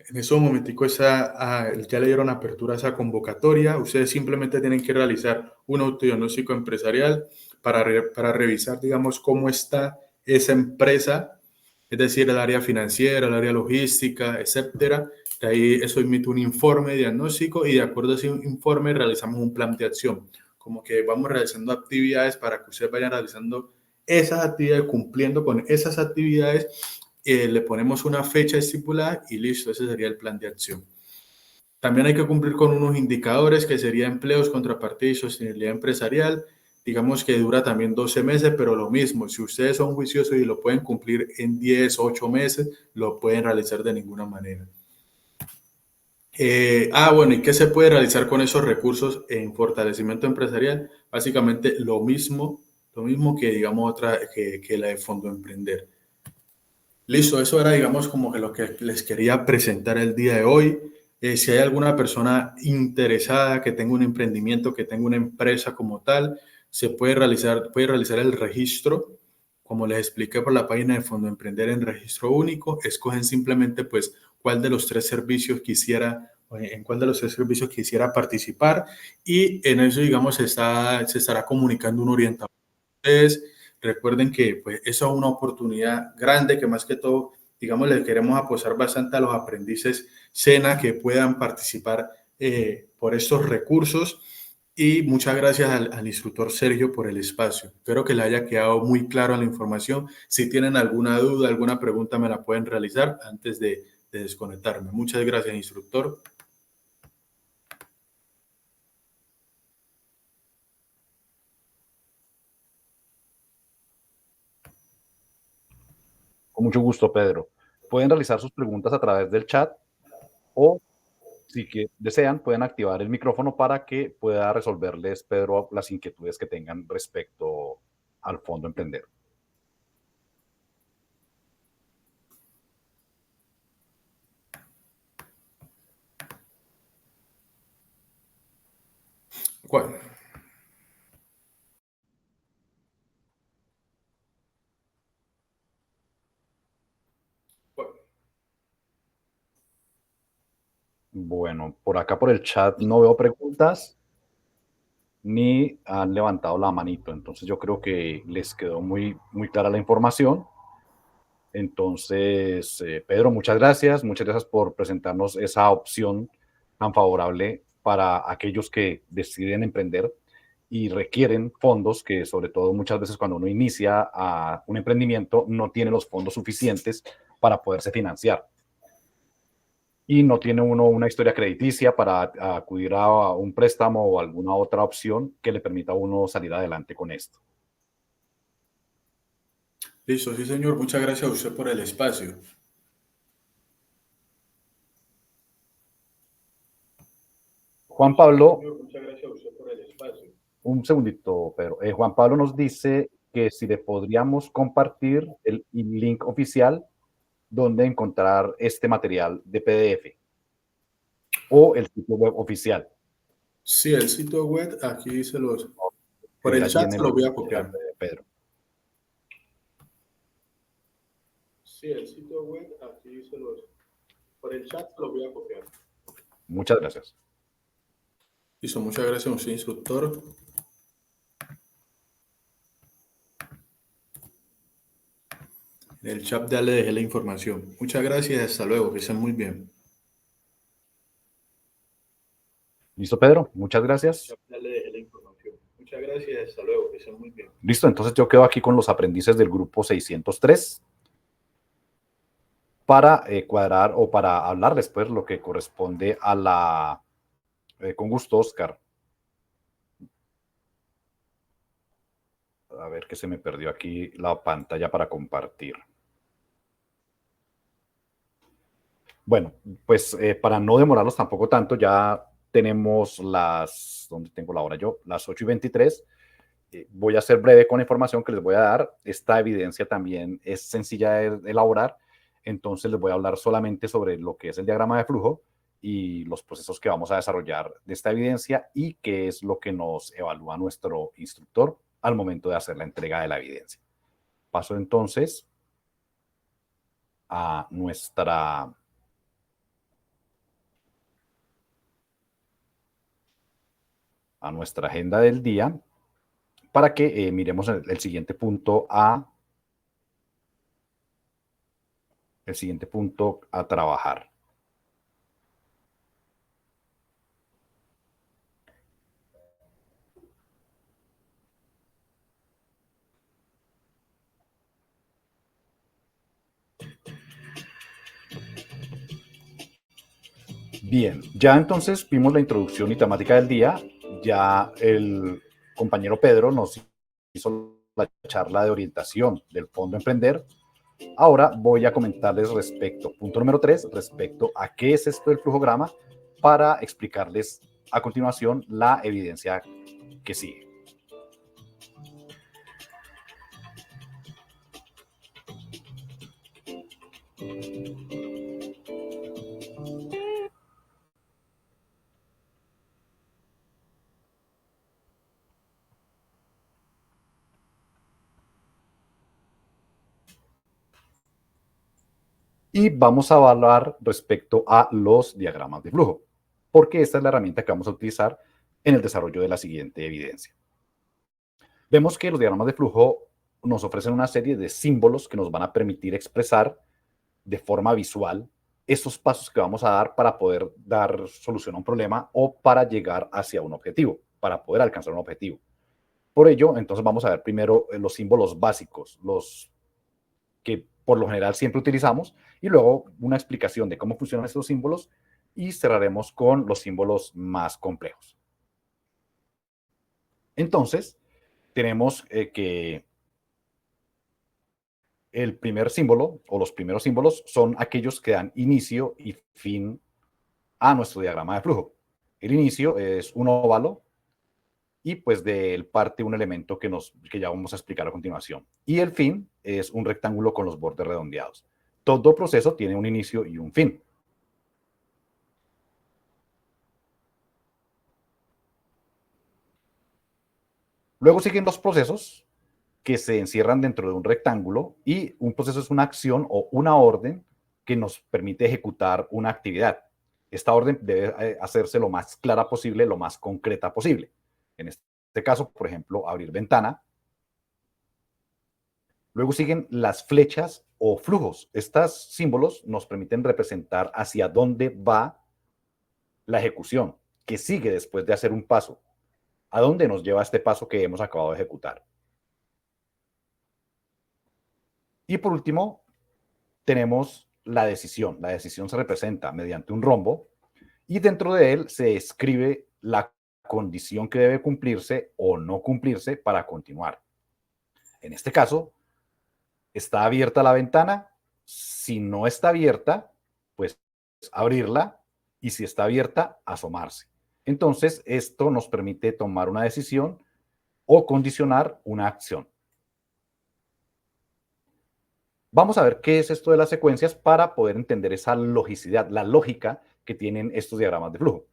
S2: En ese momentico ya le dieron apertura a esa convocatoria. Ustedes simplemente tienen que realizar un autodiagnóstico empresarial para revisar, digamos, cómo está esa empresa, es decir, el área financiera, el área logística, etcétera. De ahí eso emite un informe diagnóstico y de acuerdo a ese informe realizamos un plan de acción. Como que vamos realizando actividades para que ustedes vayan realizando esas actividades, cumpliendo con esas actividades, le ponemos una fecha estipulada y listo, ese sería el plan de acción. También hay que cumplir con unos indicadores que serían empleos, contrapartida y sostenibilidad empresarial. Digamos que dura también 12 meses, pero lo mismo, si ustedes son juiciosos y lo pueden cumplir en 10, 8 meses, lo pueden realizar de ninguna manera. Bueno, ¿y qué se puede realizar con esos recursos en fortalecimiento empresarial? Básicamente lo mismo que digamos que la de Fondo Emprender. Listo, eso era, digamos, como que lo que les quería presentar el día de hoy. Si hay alguna persona interesada que tenga un emprendimiento, que tenga una empresa como tal, se puede realizar el registro, como les expliqué por la página de Fondo Emprender en registro único. Escogen simplemente, pues, cuál de los 3 servicios en cuál de los 3 servicios quisiera participar y en eso, digamos, se estará comunicando un orientador. Entonces, recuerden que pues, eso es una oportunidad grande que más que todo, digamos, le queremos apostar bastante a los aprendices SENA que puedan participar por estos recursos. Y muchas gracias al instructor Sergio por el espacio. Espero que le haya quedado muy claro la información. Si tienen alguna duda, alguna pregunta, me la pueden realizar antes de desconectarme. Muchas gracias, instructor.
S1: Con mucho gusto, Pedro. Pueden realizar sus preguntas a través del chat o, si desean, pueden activar el micrófono para que pueda resolverles, Pedro, las inquietudes que tengan respecto al Fondo Emprender.
S2: ¿Cuál?
S1: Bueno, por acá por el chat no veo preguntas ni han levantado la manito, entonces yo creo que les quedó muy, muy clara la información. Entonces, Pedro, muchas gracias por presentarnos esa opción tan favorable para aquellos que deciden emprender. y requieren fondos que, sobre todo muchas veces cuando uno inicia a un emprendimiento, no tiene los fondos suficientes para poderse financiar. Y no tiene uno una historia crediticia para acudir a un préstamo o alguna otra opción que le permita a uno salir adelante con esto.
S2: Listo, sí, señor. Muchas gracias a usted por el espacio.
S1: Juan
S2: Listo, sí,
S1: Pablo,
S2: señor. Muchas gracias a usted por el espacio.
S1: un segundito, Pedro. Juan Pablo nos dice que si le podríamos compartir el link oficial donde encontrar este material de PDF o el sitio web oficial.
S2: Sí, el sitio web, aquí se los... Por el
S1: Allí
S2: chat
S1: en
S2: se los voy a
S1: el chat
S2: copiar.
S1: de Pedro.
S2: Sí, el sitio web, aquí se los... Por el chat se los voy a copiar.
S1: Muchas gracias.
S2: Listo, muchas gracias a usted, instructor. En el chat ya le dejé la información. Muchas gracias y hasta luego, que estén muy bien.
S1: ¿Listo, Pedro? Muchas gracias.
S2: Ya le dejé la información. Muchas gracias y hasta luego, que estén muy bien.
S1: Listo, entonces yo quedo aquí con los aprendices del grupo 603 para cuadrar o para hablar después lo que corresponde a la... con gusto, Oscar. A ver que se me perdió aquí la pantalla para compartir. Bueno, pues para no demorarlos tampoco tanto, ya tenemos las, ¿dónde tengo la hora yo? Las 8:23. Voy a ser breve con la información que les voy a dar. Esta evidencia también es sencilla de elaborar, entonces les voy a hablar solamente sobre lo que es el diagrama de flujo y los procesos que vamos a desarrollar de esta evidencia y qué es lo que nos evalúa nuestro instructor al momento de hacer la entrega de la evidencia. Paso entonces a nuestra agenda del día para que miremos el siguiente punto a trabajar. Bien, ya entonces vimos la introducción y temática del día. Ya el compañero Pedro nos hizo la charla de orientación del Fondo Emprender. Ahora voy a comentarles punto número 3, respecto a qué es esto del flujograma, para explicarles a continuación la evidencia que sigue. Y vamos a evaluar respecto a los diagramas de flujo, porque esta es la herramienta que vamos a utilizar en el desarrollo de la siguiente evidencia. Vemos que los diagramas de flujo nos ofrecen una serie de símbolos que nos van a permitir expresar de forma visual esos pasos que vamos a dar para poder dar solución a un problema o para llegar hacia un objetivo, para poder alcanzar un objetivo. Por ello, entonces vamos a ver primero los símbolos básicos, los que por lo general siempre utilizamos, y luego una explicación de cómo funcionan estos símbolos y cerraremos con los símbolos más complejos. Entonces, tenemos que el primer símbolo o los primeros símbolos son aquellos que dan inicio y fin a nuestro diagrama de flujo. El inicio es un óvalo y pues de él parte un elemento que ya vamos a explicar a continuación. Y el fin es un rectángulo con los bordes redondeados. Todo proceso tiene un inicio y un fin. Luego siguen dos procesos que se encierran dentro de un rectángulo y un proceso es una acción o una orden que nos permite ejecutar una actividad. Esta orden debe hacerse lo más clara posible, lo más concreta posible. En este caso, por ejemplo, abrir ventana. Luego siguen las flechas o flujos. Estos símbolos nos permiten representar hacia dónde va la ejecución, que sigue después de hacer un paso. ¿A dónde nos lleva este paso que hemos acabado de ejecutar? Y por último, tenemos la decisión. La decisión se representa mediante un rombo y dentro de él se escribe la condición que debe cumplirse o no cumplirse para continuar. En este caso, ¿está abierta la ventana? Si no está abierta, pues abrirla, y si está abierta, asomarse. Entonces, esto nos permite tomar una decisión o condicionar una acción. Vamos a ver qué es esto de las secuencias para poder entender esa logicidad, la lógica que tienen estos diagramas de flujo.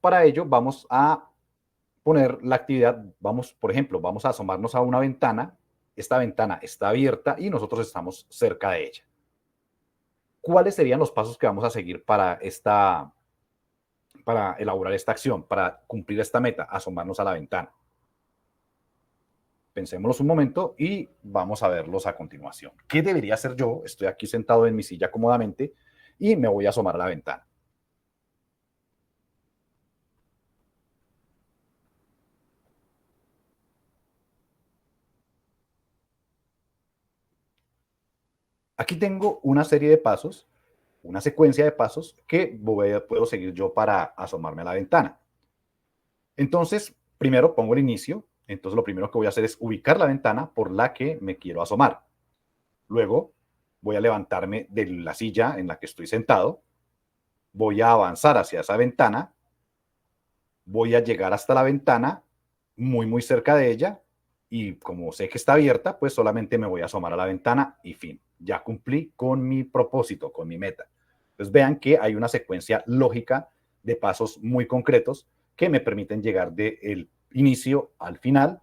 S1: Para ello, vamos a poner la actividad, por ejemplo, vamos a asomarnos a una ventana. Esta ventana está abierta y nosotros estamos cerca de ella. ¿Cuáles serían los pasos que vamos a seguir para elaborar esta acción, para cumplir esta meta, asomarnos a la ventana? Pensémoslos un momento y vamos a verlos a continuación. ¿Qué debería hacer yo? Estoy aquí sentado en mi silla cómodamente y me voy a asomar a la ventana. Aquí tengo una serie de pasos, una secuencia de pasos que puedo seguir yo para asomarme a la ventana. Entonces, primero pongo el inicio. Entonces, lo primero que voy a hacer es ubicar la ventana por la que me quiero asomar. Luego, voy a levantarme de la silla en la que estoy sentado. Voy a avanzar hacia esa ventana. Voy a llegar hasta la ventana, muy cerca de ella. Y como sé que está abierta, pues solamente me voy a asomar a la ventana y fin. Ya cumplí con mi propósito, con mi meta. Entonces, vean que hay una secuencia lógica de pasos muy concretos que me permiten llegar del inicio al final,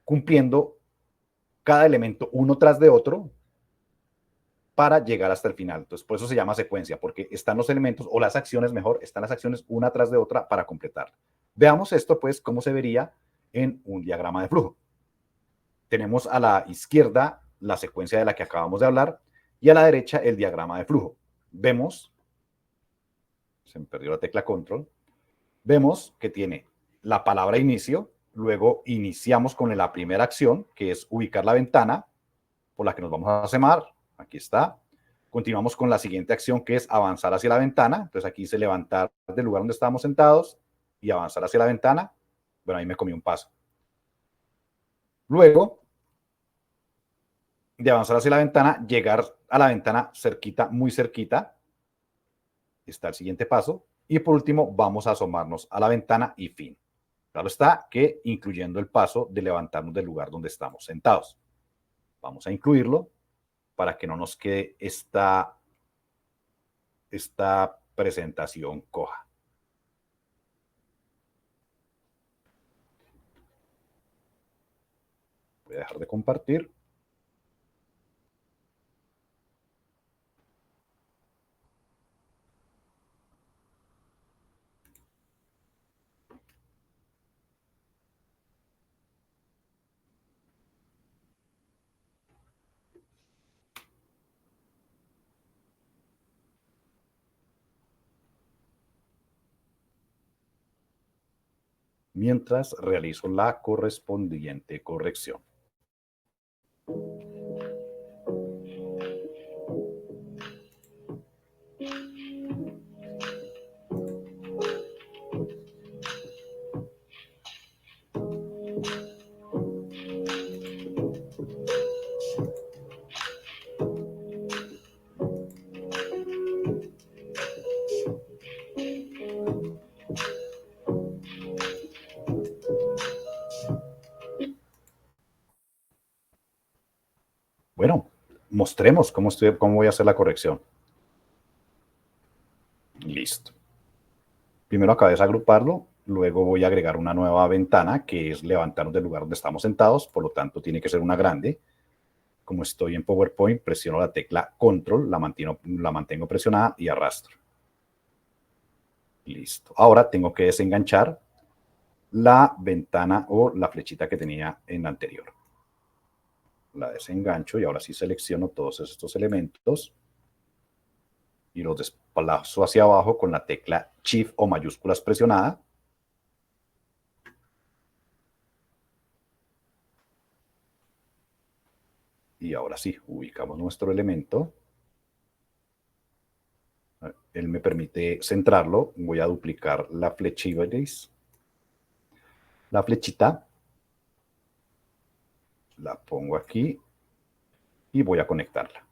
S1: cumpliendo cada elemento uno tras de otro para llegar hasta el final. Entonces, por eso se llama secuencia, porque están los elementos, o las acciones mejor, están las acciones una tras de otra para completar. Veamos esto, pues, cómo se vería en un diagrama de flujo. Tenemos a la izquierda la secuencia de la que acabamos de hablar y a la derecha el diagrama de flujo. Vemos, se me perdió la tecla control, vemos que tiene la palabra inicio, luego iniciamos con la primera acción, que es ubicar la ventana por la que nos vamos a asomar. Aquí está. Continuamos con la siguiente acción, que es avanzar hacia la ventana. Entonces aquí dice levantar del lugar donde estábamos sentados y avanzar hacia la ventana. Bueno, ahí me comí un paso. Luego de avanzar hacia la ventana, llegar a la ventana cerquita, muy cerquita. Está el siguiente paso. Y por último, vamos a asomarnos a la ventana y fin. Claro está que incluyendo el paso de levantarnos del lugar donde estamos sentados. Vamos a incluirlo para que no nos quede esta presentación coja. Voy a dejar de compartir. Mientras realizo la correspondiente corrección. Bueno, mostremos cómo voy a hacer la corrección. Listo. Primero acabé de agruparlo, luego voy a agregar una nueva ventana que es levantarnos del lugar donde estamos sentados, por lo tanto tiene que ser una grande. Como estoy en PowerPoint, presiono la tecla Control, la mantengo presionada y arrastro. Listo. Ahora tengo que desenganchar la ventana o la flechita que tenía en la anterior. La desengancho y ahora sí selecciono todos estos elementos y los desplazo hacia abajo con la tecla Shift o mayúsculas presionada. Y ahora sí, ubicamos nuestro elemento. Él me permite centrarlo. Voy a duplicar la flechita, la pongo aquí y voy a conectarla.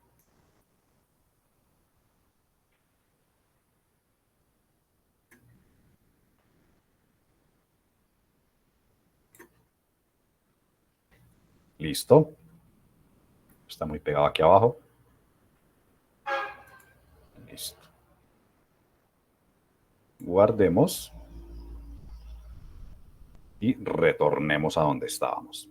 S1: Listo. Está muy pegado aquí abajo. Listo. Guardemos y retornemos a donde estábamos.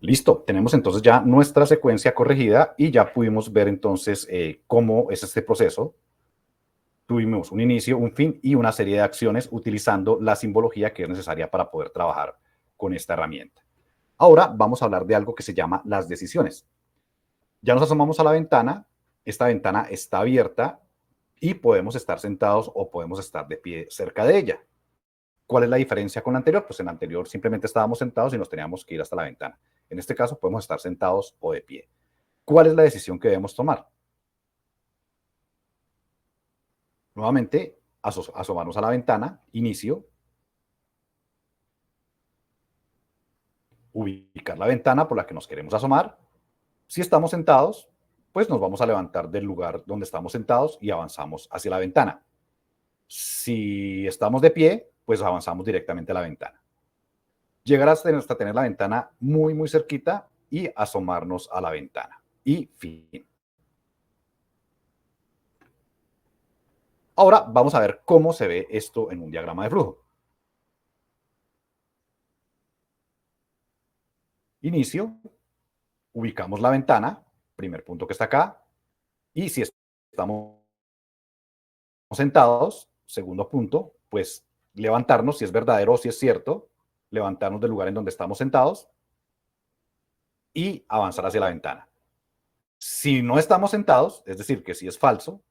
S1: Listo, tenemos entonces ya nuestra secuencia corregida y ya pudimos ver entonces cómo es este proceso. Tuvimos un inicio, un fin y una serie de acciones utilizando la simbología que es necesaria para poder trabajar con esta herramienta. Ahora vamos a hablar de algo que se llama las decisiones. Ya nos asomamos a la ventana, esta ventana está abierta y podemos estar sentados o podemos estar de pie cerca de ella. ¿Cuál es la diferencia con la anterior? Pues en la anterior simplemente estábamos sentados y nos teníamos que ir hasta la ventana. En este caso podemos estar sentados o de pie. ¿Cuál es la decisión que debemos tomar? Nuevamente, asomarnos a la ventana, inicio, ubicar la ventana por la que nos queremos asomar. Si estamos sentados, pues nos vamos a levantar del lugar donde estamos sentados y avanzamos hacia la ventana. Si estamos de pie, pues avanzamos directamente a la ventana. Llegar hasta tener la ventana muy, muy cerquita y asomarnos a la ventana. Y fin. Ahora vamos a ver cómo se ve esto en un diagrama de flujo. Inicio, ubicamos la ventana, primer punto que está acá, y si estamos sentados, segundo punto, pues levantarnos, si es verdadero o si es cierto, levantarnos del lugar en donde estamos sentados y avanzar hacia la ventana. Si no estamos sentados, es decir, que si es falso,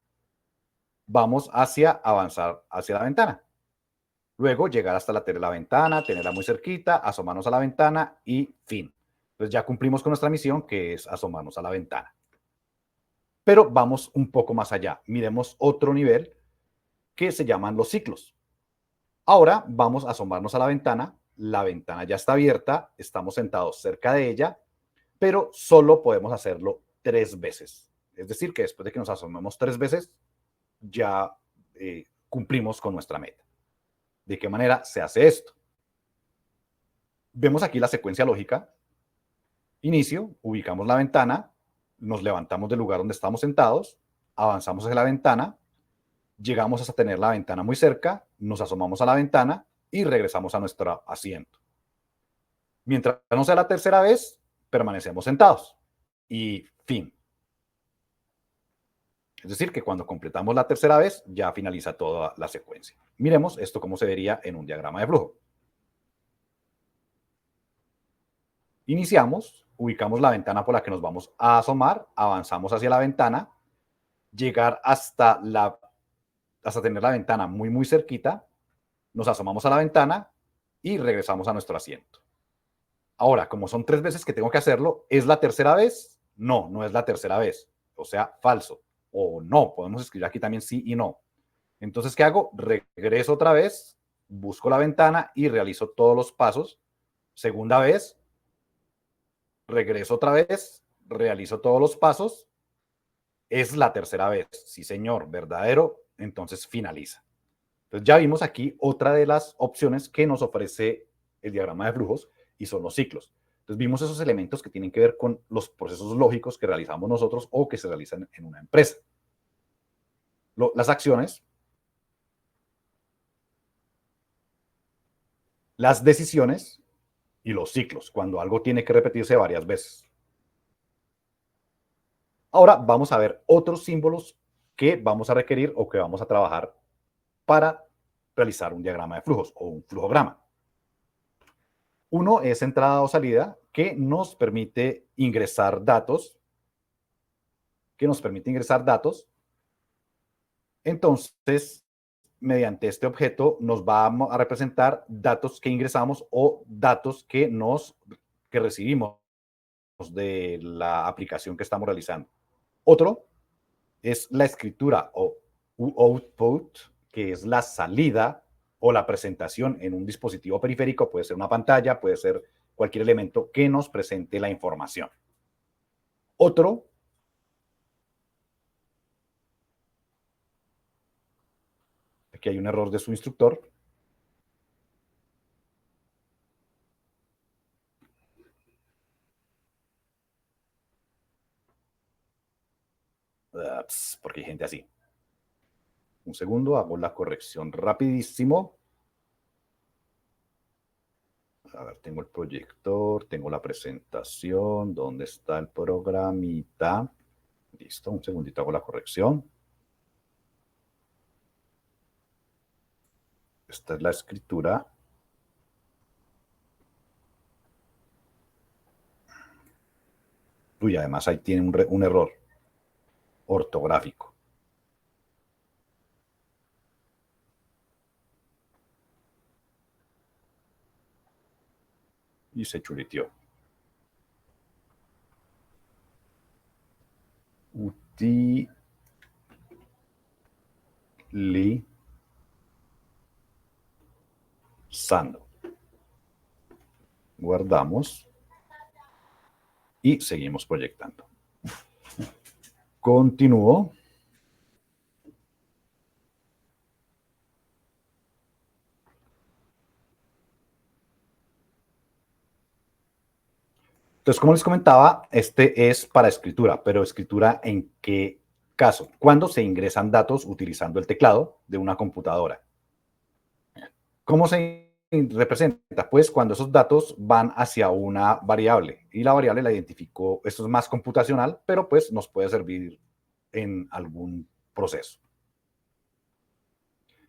S1: vamos hacia avanzar hacia la ventana. Luego llegar hasta la ventana, tenerla muy cerquita, asomarnos a la ventana y fin. Entonces ya cumplimos con nuestra misión, que es asomarnos a la ventana. Pero vamos un poco más allá. Miremos otro nivel que se llaman los ciclos. Ahora vamos a asomarnos a la ventana ya está abierta, estamos sentados cerca de ella, pero solo podemos hacerlo 3 veces. Es decir, que después de que nos asomemos 3 veces, ya cumplimos con nuestra meta. ¿De qué manera se hace esto? Vemos aquí la secuencia lógica. Inicio, ubicamos la ventana, nos levantamos del lugar donde estamos sentados, avanzamos hacia la ventana, llegamos hasta tener la ventana muy cerca, nos asomamos a la ventana y regresamos a nuestro asiento. Mientras no sea la tercera vez, permanecemos sentados. Y fin. Es decir, que cuando completamos la tercera vez, ya finaliza toda la secuencia. Miremos esto cómo se vería en un diagrama de flujo. Iniciamos, ubicamos la ventana por la que nos vamos a asomar, avanzamos hacia la ventana, llegar hasta tener la ventana muy, muy cerquita, nos asomamos a la ventana y regresamos a nuestro asiento. Ahora, como son 3 veces que tengo que hacerlo, ¿es la tercera vez? No, no es la tercera vez. O sea, falso. O no, podemos escribir aquí también sí y no. Entonces, ¿qué hago? Regreso otra vez, busco la ventana y realizo todos los pasos. Segunda vez, regreso otra vez, realizo todos los pasos. Es la tercera vez. Sí, señor, verdadero. Entonces finaliza. Entonces ya vimos aquí otra de las opciones que nos ofrece el diagrama de flujos y son los ciclos. Entonces vimos esos elementos que tienen que ver con los procesos lógicos que realizamos nosotros o que se realizan en una empresa. Las acciones, las decisiones y los ciclos, cuando algo tiene que repetirse varias veces. Ahora vamos a ver otros símbolos que vamos a requerir o que vamos a trabajar para realizar un diagrama de flujos o un flujograma. Uno es entrada o salida, que nos permite ingresar datos. Entonces, mediante este objeto nos va a representar datos que ingresamos o datos que recibimos de la aplicación que estamos realizando. Otro es la escritura o output, que es la salida o la presentación en un dispositivo periférico. Puede ser una pantalla, puede ser cualquier elemento que nos presente la información. Otro, aquí hay un error de su instructor. Porque hay gente así. Un segundo, hago la corrección rapidísimo. A ver, tengo el proyector, tengo la presentación, ¿dónde está el programita? Listo, un segundito, hago la corrección. Esta es la escritura. Uy, además ahí tiene un error ortográfico. Y se chuleteó. Utilizando. Guardamos. Y seguimos proyectando. Continúo. Entonces, como les comentaba, este es para escritura, pero escritura ¿en qué caso? Cuando se ingresan datos utilizando el teclado de una computadora. ¿Cómo se representa? Pues cuando esos datos van hacia una variable y la variable la identificó, esto es más computacional, pero pues nos puede servir en algún proceso.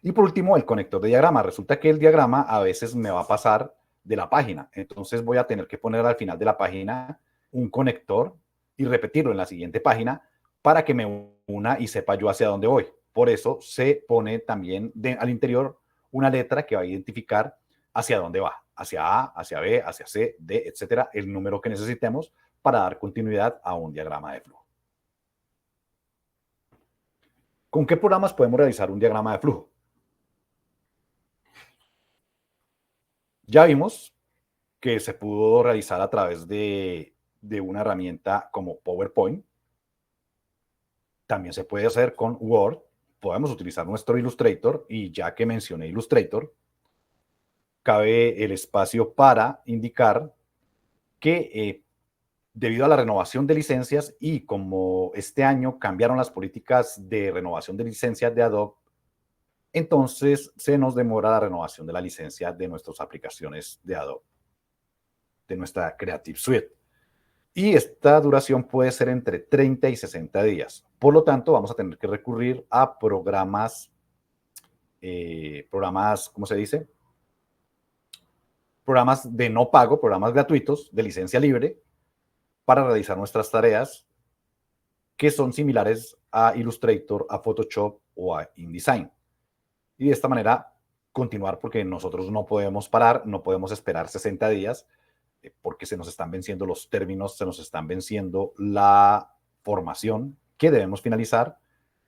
S1: Y por último, el conector de diagrama. Resulta que el diagrama a veces me va a pasar de la página. Entonces voy a tener que poner al final de la página un conector y repetirlo en la siguiente página para que me una y sepa yo hacia dónde voy. Por eso se pone también al interior una letra que va a identificar hacia dónde va, hacia A, hacia B, hacia C, D, etcétera, el número que necesitemos para dar continuidad a un diagrama de flujo. ¿Con qué programas podemos realizar un diagrama de flujo? Ya vimos que se pudo realizar a través de una herramienta como PowerPoint. También se puede hacer con Word. Podemos utilizar nuestro Illustrator y ya que mencioné Illustrator, cabe el espacio para indicar que debido a la renovación de licencias y como este año cambiaron las políticas de renovación de licencias de Adobe, entonces se nos demora la renovación de la licencia de nuestras aplicaciones de Adobe, de nuestra Creative Suite. Y esta duración puede ser entre 30 y 60 días. Por lo tanto, vamos a tener que recurrir a programas, ¿cómo se dice? Programas de no pago, programas gratuitos de licencia libre para realizar nuestras tareas que son similares a Illustrator, a Photoshop o a InDesign. Y de esta manera continuar porque nosotros no podemos parar, no podemos esperar 60 días porque se nos están venciendo los términos, se nos están venciendo la formación que debemos finalizar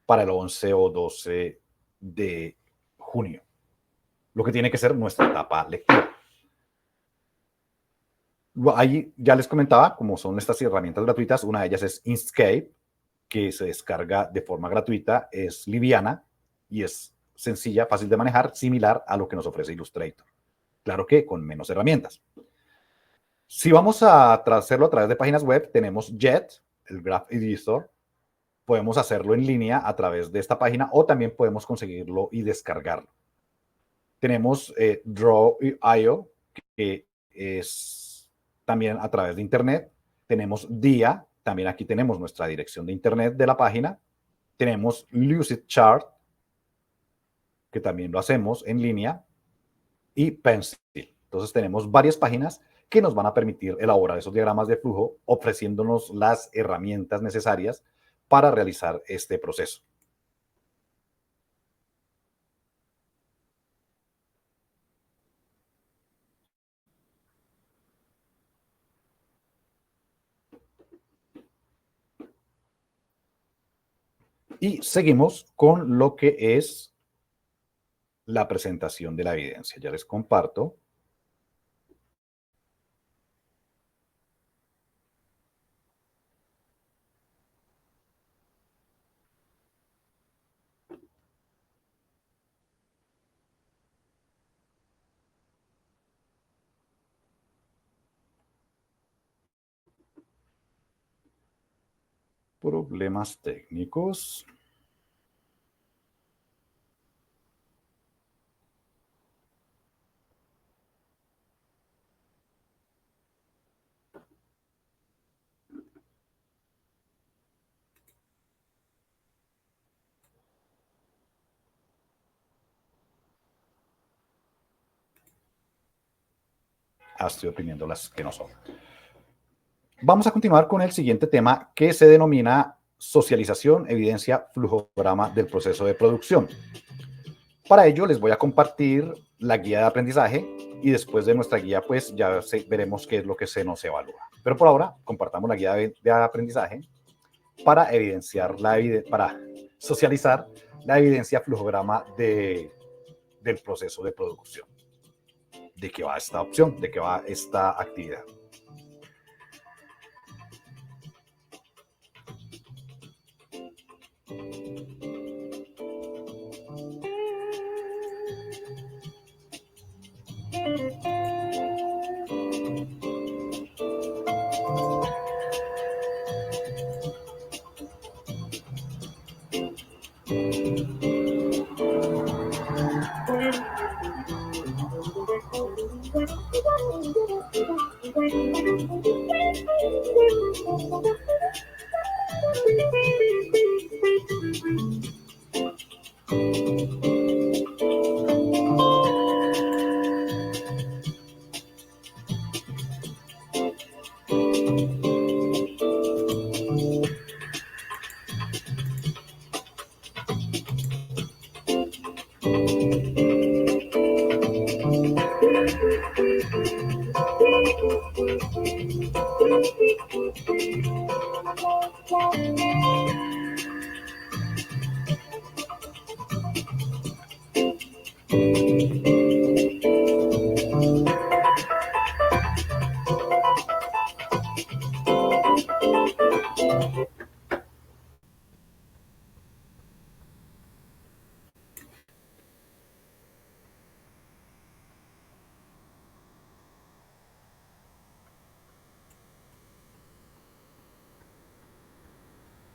S1: para el 11 o 12 de junio, lo que tiene que ser nuestra etapa lectiva. Ahí ya les comentaba cómo son estas herramientas gratuitas. Una de ellas es Inkscape, que se descarga de forma gratuita, es liviana y es sencilla, fácil de manejar, similar a lo que nos ofrece Illustrator. Claro que con menos herramientas. Si vamos a hacerlo a través de páginas web, tenemos Jet, el Graph Editor. Podemos hacerlo en línea a través de esta página o también podemos conseguirlo y descargarlo. Tenemos Draw.io, que es también a través de Internet. Tenemos Dia, También aquí tenemos nuestra dirección de internet de la página. Tenemos Lucidchart, que también lo hacemos en línea, y Pencil. Entonces tenemos varias páginas que nos van a permitir elaborar esos diagramas de flujo, ofreciéndonos las herramientas necesarias para realizar este proceso. Y seguimos con lo que es la presentación de la evidencia. Ya les comparto. Problemas técnicos. Estoy oprimiendo las que no son. Vamos a continuar con el siguiente tema, que se denomina socialización, evidencia, flujograma del proceso de producción. Para ello les voy a compartir la guía de aprendizaje y después de nuestra guía pues ya veremos qué es lo que se nos evalúa. Pero por ahora compartamos la guía de aprendizaje para evidenciar para socializar la evidencia flujograma del proceso de producción. ¿De qué va esta opción? ¿De qué va esta actividad?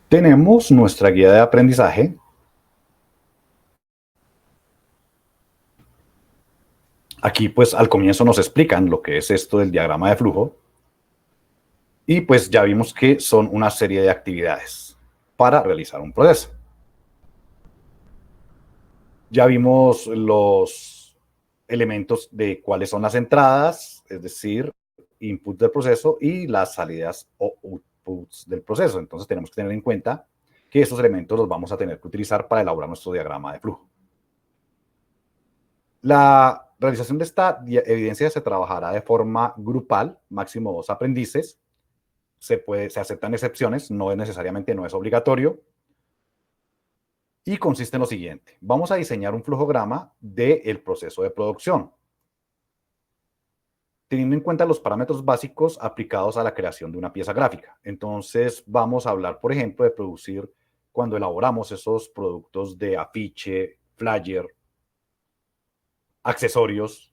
S1: Tenemos nuestra guía de aprendizaje. Aquí pues al comienzo nos explican lo que es esto del diagrama de flujo. Y pues ya vimos que son una serie de actividades para realizar un proceso. Ya vimos los elementos de cuáles son las entradas, es decir, input del proceso y las salidas o outputs del proceso. Entonces tenemos que tener en cuenta que esos elementos los vamos a tener que utilizar para elaborar nuestro diagrama de flujo. La realización de esta evidencia se trabajará de forma grupal, máximo 2 aprendices. Se aceptan excepciones, no es obligatorio. Y consiste en lo siguiente. Vamos a diseñar un flujograma del proceso de producción, teniendo en cuenta los parámetros básicos aplicados a la creación de una pieza gráfica. Entonces, vamos a hablar, por ejemplo, de producir cuando elaboramos esos productos de afiche, flyer, accesorios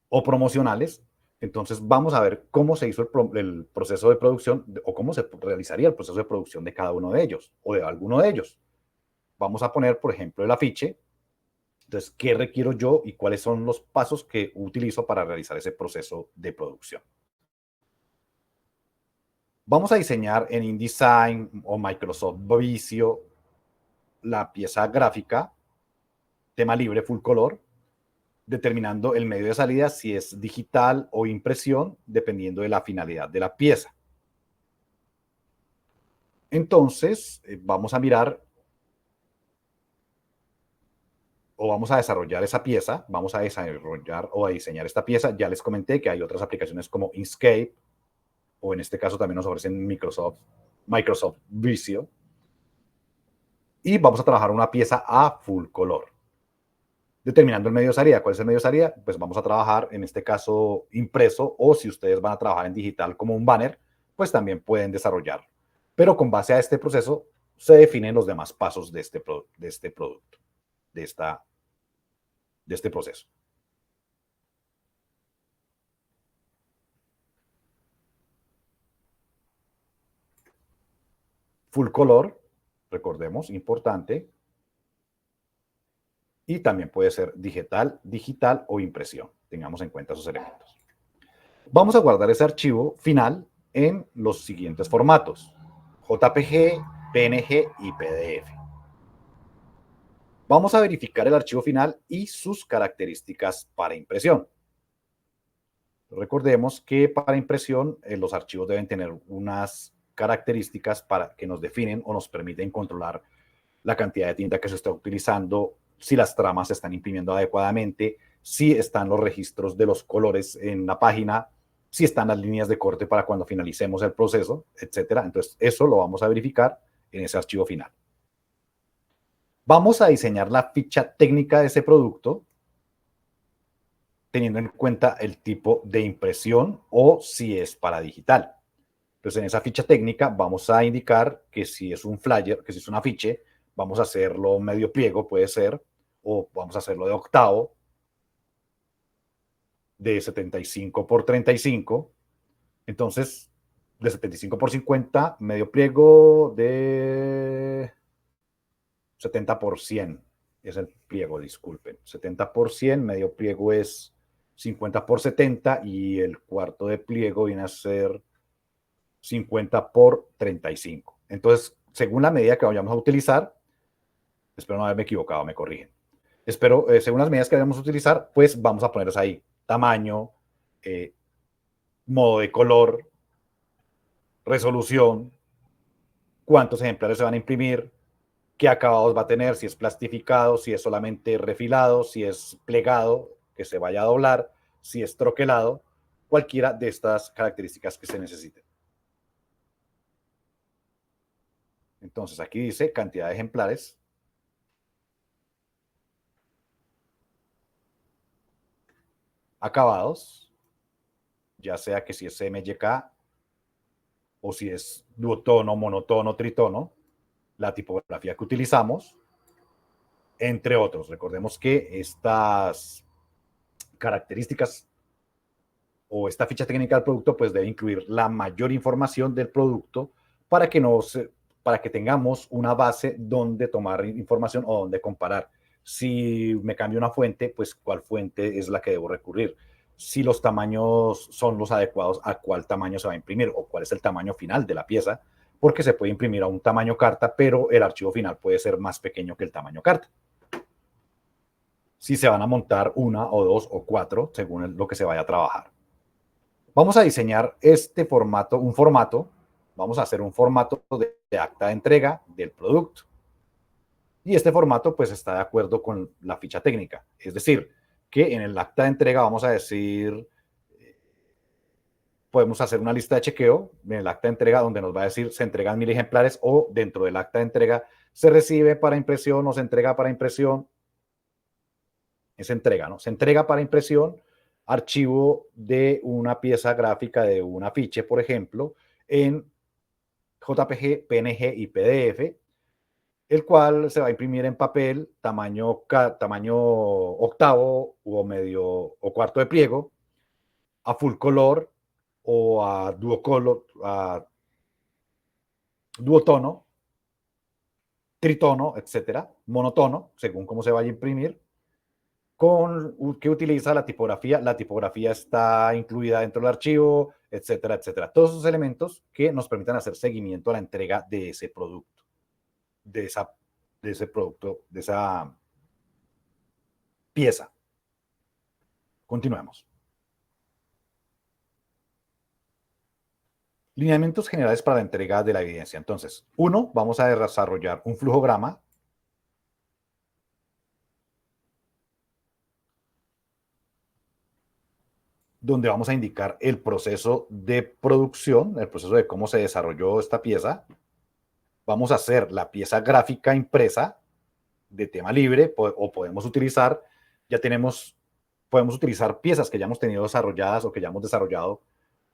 S1: o promocionales. Entonces, vamos a ver cómo se hizo el proceso de producción o cómo se realizaría el proceso de producción de cada uno de ellos o de alguno de ellos. Vamos a poner, por ejemplo, el afiche. Entonces, ¿qué requiero yo y cuáles son los pasos que utilizo para realizar ese proceso de producción? Vamos a diseñar en InDesign o Microsoft Visio la pieza gráfica, tema libre, full color, determinando el medio de salida si es digital o impresión, dependiendo de la finalidad de la pieza. Entonces, vamos a mirar o vamos a desarrollar esa pieza, vamos a desarrollar o a diseñar esta pieza. Ya les comenté que hay otras aplicaciones como Inkscape, o en este caso también nos ofrecen Microsoft Visio. Y vamos a trabajar una pieza a full color. Determinando el medio de salida. ¿Cuál es el medio de salida? Pues vamos a trabajar, en este caso, impreso, o si ustedes van a trabajar en digital como un banner, pues también pueden desarrollar. Pero con base a este proceso se definen los demás pasos de este producto, de este proceso. Full color, recordemos, importante. Y también puede ser digital o impresión. Tengamos en cuenta esos elementos. Vamos a guardar ese archivo final en los siguientes formatos: JPG, PNG y PDF. Vamos a verificar el archivo final y sus características para impresión. Recordemos que para impresión los archivos deben tener unas características que nos definen o nos permiten controlar la cantidad de tinta que se está utilizando, si las tramas se están imprimiendo adecuadamente, si están los registros de los colores en la página, si están las líneas de corte para cuando finalicemos el proceso, etcétera. Entonces, eso lo vamos a verificar en ese archivo final. Vamos a diseñar la ficha técnica de ese producto, teniendo en cuenta el tipo de impresión o si es para digital. Entonces, en esa ficha técnica vamos a indicar que si es un flyer, que si es un afiche, vamos a hacerlo medio pliego, puede ser, o vamos a hacerlo de octavo, de 75 por 35. Entonces, de 75 por 50, medio pliego de 70 por 100. Es el pliego, disculpen. 70 por 100, medio pliego es 50 por 70 y el cuarto de pliego viene a ser 50 por 35. Entonces, según la medida que vayamos a utilizar, espero no haberme equivocado, me corrigen. Según las medidas que vayamos a utilizar, pues vamos a ponerlos ahí: tamaño, modo de color, resolución, cuántos ejemplares se van a imprimir, qué acabados va a tener, si es plastificado, si es solamente refilado, si es plegado, que se vaya a doblar, si es troquelado, cualquiera de estas características que se necesiten. Entonces, aquí dice cantidad de ejemplares. Acabados, ya sea que si es MYK o si es duotono, monotono, tritono, la tipografía que utilizamos, entre otros. Recordemos que estas características o esta ficha técnica del producto pues debe incluir la mayor información del producto para que tengamos una base donde tomar información o donde comparar. Si me cambio una fuente, pues cuál fuente es la que debo recurrir. Si los tamaños son los adecuados, a cuál tamaño se va a imprimir o cuál es el tamaño final de la pieza, porque se puede imprimir a un tamaño carta, pero el archivo final puede ser más pequeño que el tamaño carta. Si se van a montar una o dos o cuatro, según lo que se vaya a trabajar. Vamos a diseñar vamos a hacer un formato de acta de entrega del producto. Y este formato pues está de acuerdo con la ficha técnica. Es decir, que en el acta de entrega vamos a decir, podemos hacer una lista de chequeo en el acta de entrega donde nos va a decir se entregan 1000 ejemplares, o dentro del acta de entrega se recibe para impresión o se entrega para impresión. Es entrega, ¿no? Se entrega para impresión archivo de una pieza gráfica de un afiche, por ejemplo, en JPG, PNG y PDF, el cual se va a imprimir en papel tamaño octavo o medio o cuarto de pliego, a full color o a duotono, tritono, etcétera, monotono, según cómo se vaya a imprimir, ¿Qué utiliza la tipografía? La tipografía está incluida dentro del archivo, etcétera, etcétera. Todos esos elementos que nos permitan hacer seguimiento a la entrega de ese producto, de ese producto, de esa pieza. Continuemos. Lineamientos generales para la entrega de la evidencia. Entonces, vamos a desarrollar un flujograma donde vamos a indicar el proceso de producción, el proceso de cómo se desarrolló esta pieza. Vamos a hacer la pieza gráfica impresa de tema libre o podemos utilizar, podemos utilizar piezas que ya hemos tenido desarrolladas o que ya hemos desarrollado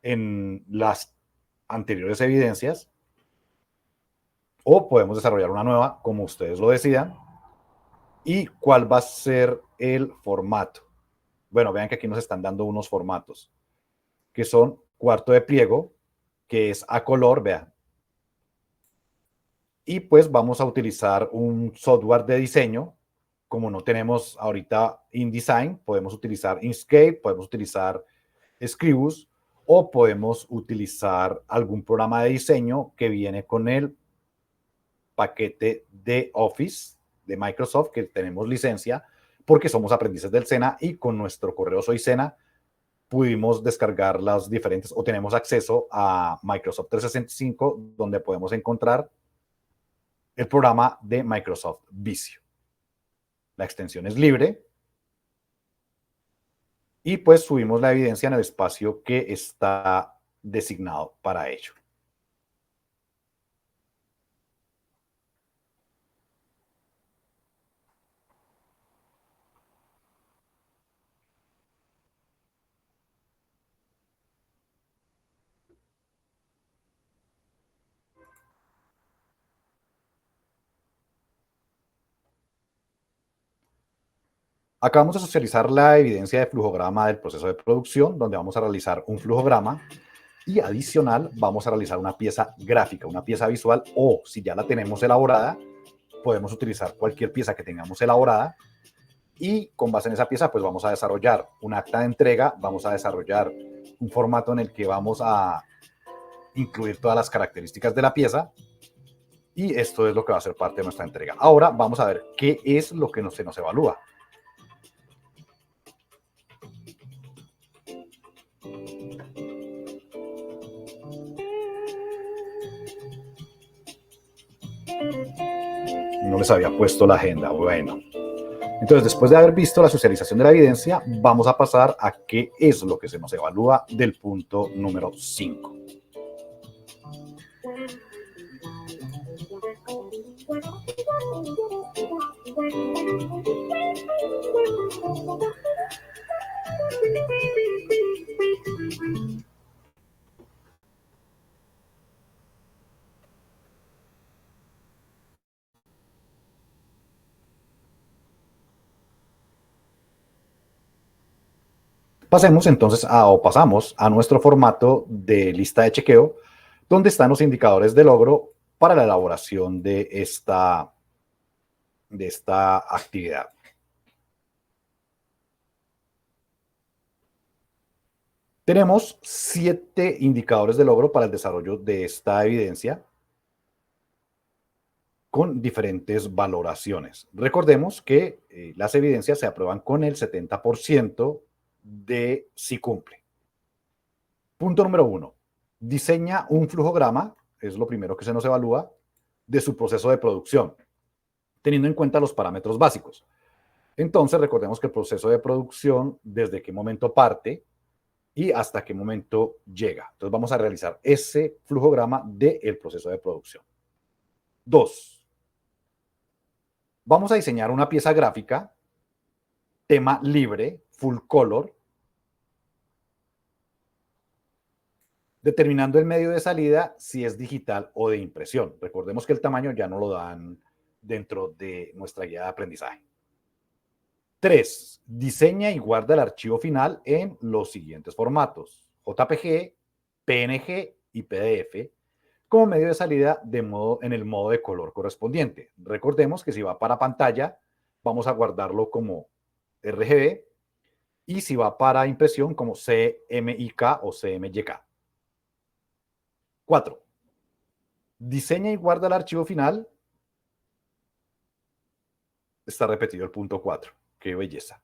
S1: en las anteriores evidencias, o podemos desarrollar una nueva, como ustedes lo decidan. ¿Y cuál va a ser el formato? Bueno, vean que aquí nos están dando unos formatos, que son cuarto de pliego, que es a color, vean. Y pues vamos a utilizar un software de diseño. Como no tenemos ahorita InDesign, podemos utilizar Inkscape, podemos utilizar Scribus, o podemos utilizar algún programa de diseño que viene con el paquete de Office de Microsoft, que tenemos licencia porque somos aprendices del SENA y con nuestro correo Soy SENA pudimos descargar las diferentes, o tenemos acceso a Microsoft 365, donde podemos encontrar el programa de Microsoft Visio. La extensión es libre y pues subimos la evidencia en el espacio que está designado para ello. Acabamos de socializar la evidencia de flujograma del proceso de producción, donde vamos a realizar un flujograma y adicional vamos a realizar una pieza gráfica, una pieza visual, o si ya la tenemos elaborada, podemos utilizar cualquier pieza que tengamos elaborada y con base en esa pieza pues vamos a desarrollar un acta de entrega, vamos a desarrollar un formato en el que vamos a incluir todas las características de la pieza y esto es lo que va a ser parte de nuestra entrega. Ahora vamos a ver qué es lo que se nos evalúa. No les había puesto la agenda. Bueno, entonces después de haber visto la socialización de la evidencia, vamos a pasar a qué es lo que se nos evalúa del punto número 5. Pasamos a nuestro formato de lista de chequeo, donde están los indicadores de logro para la elaboración de esta actividad. Tenemos 7 indicadores de logro para el desarrollo de esta evidencia con diferentes valoraciones. Recordemos que las evidencias se aprueban con el 70% de si cumple. Punto número 1. Diseña un flujograma, es lo primero que se nos evalúa, de su proceso de producción, teniendo en cuenta los parámetros básicos. Entonces, recordemos que el proceso de producción, desde qué momento parte y hasta qué momento llega. Entonces, vamos a realizar ese flujograma del proceso de producción. 2. Vamos a diseñar una pieza gráfica, tema libre, full color, determinando el medio de salida si es digital o de impresión. Recordemos que el tamaño ya no lo dan dentro de nuestra guía de aprendizaje. 3. Diseña y guarda el archivo final en los siguientes formatos: JPG, PNG y PDF, como medio de salida en el modo de color correspondiente. Recordemos que si va para pantalla, vamos a guardarlo como RGB, y si va para impresión como CMYK o CMYK. 4. Diseña y guarda el archivo final. Está repetido el punto 4. Qué belleza.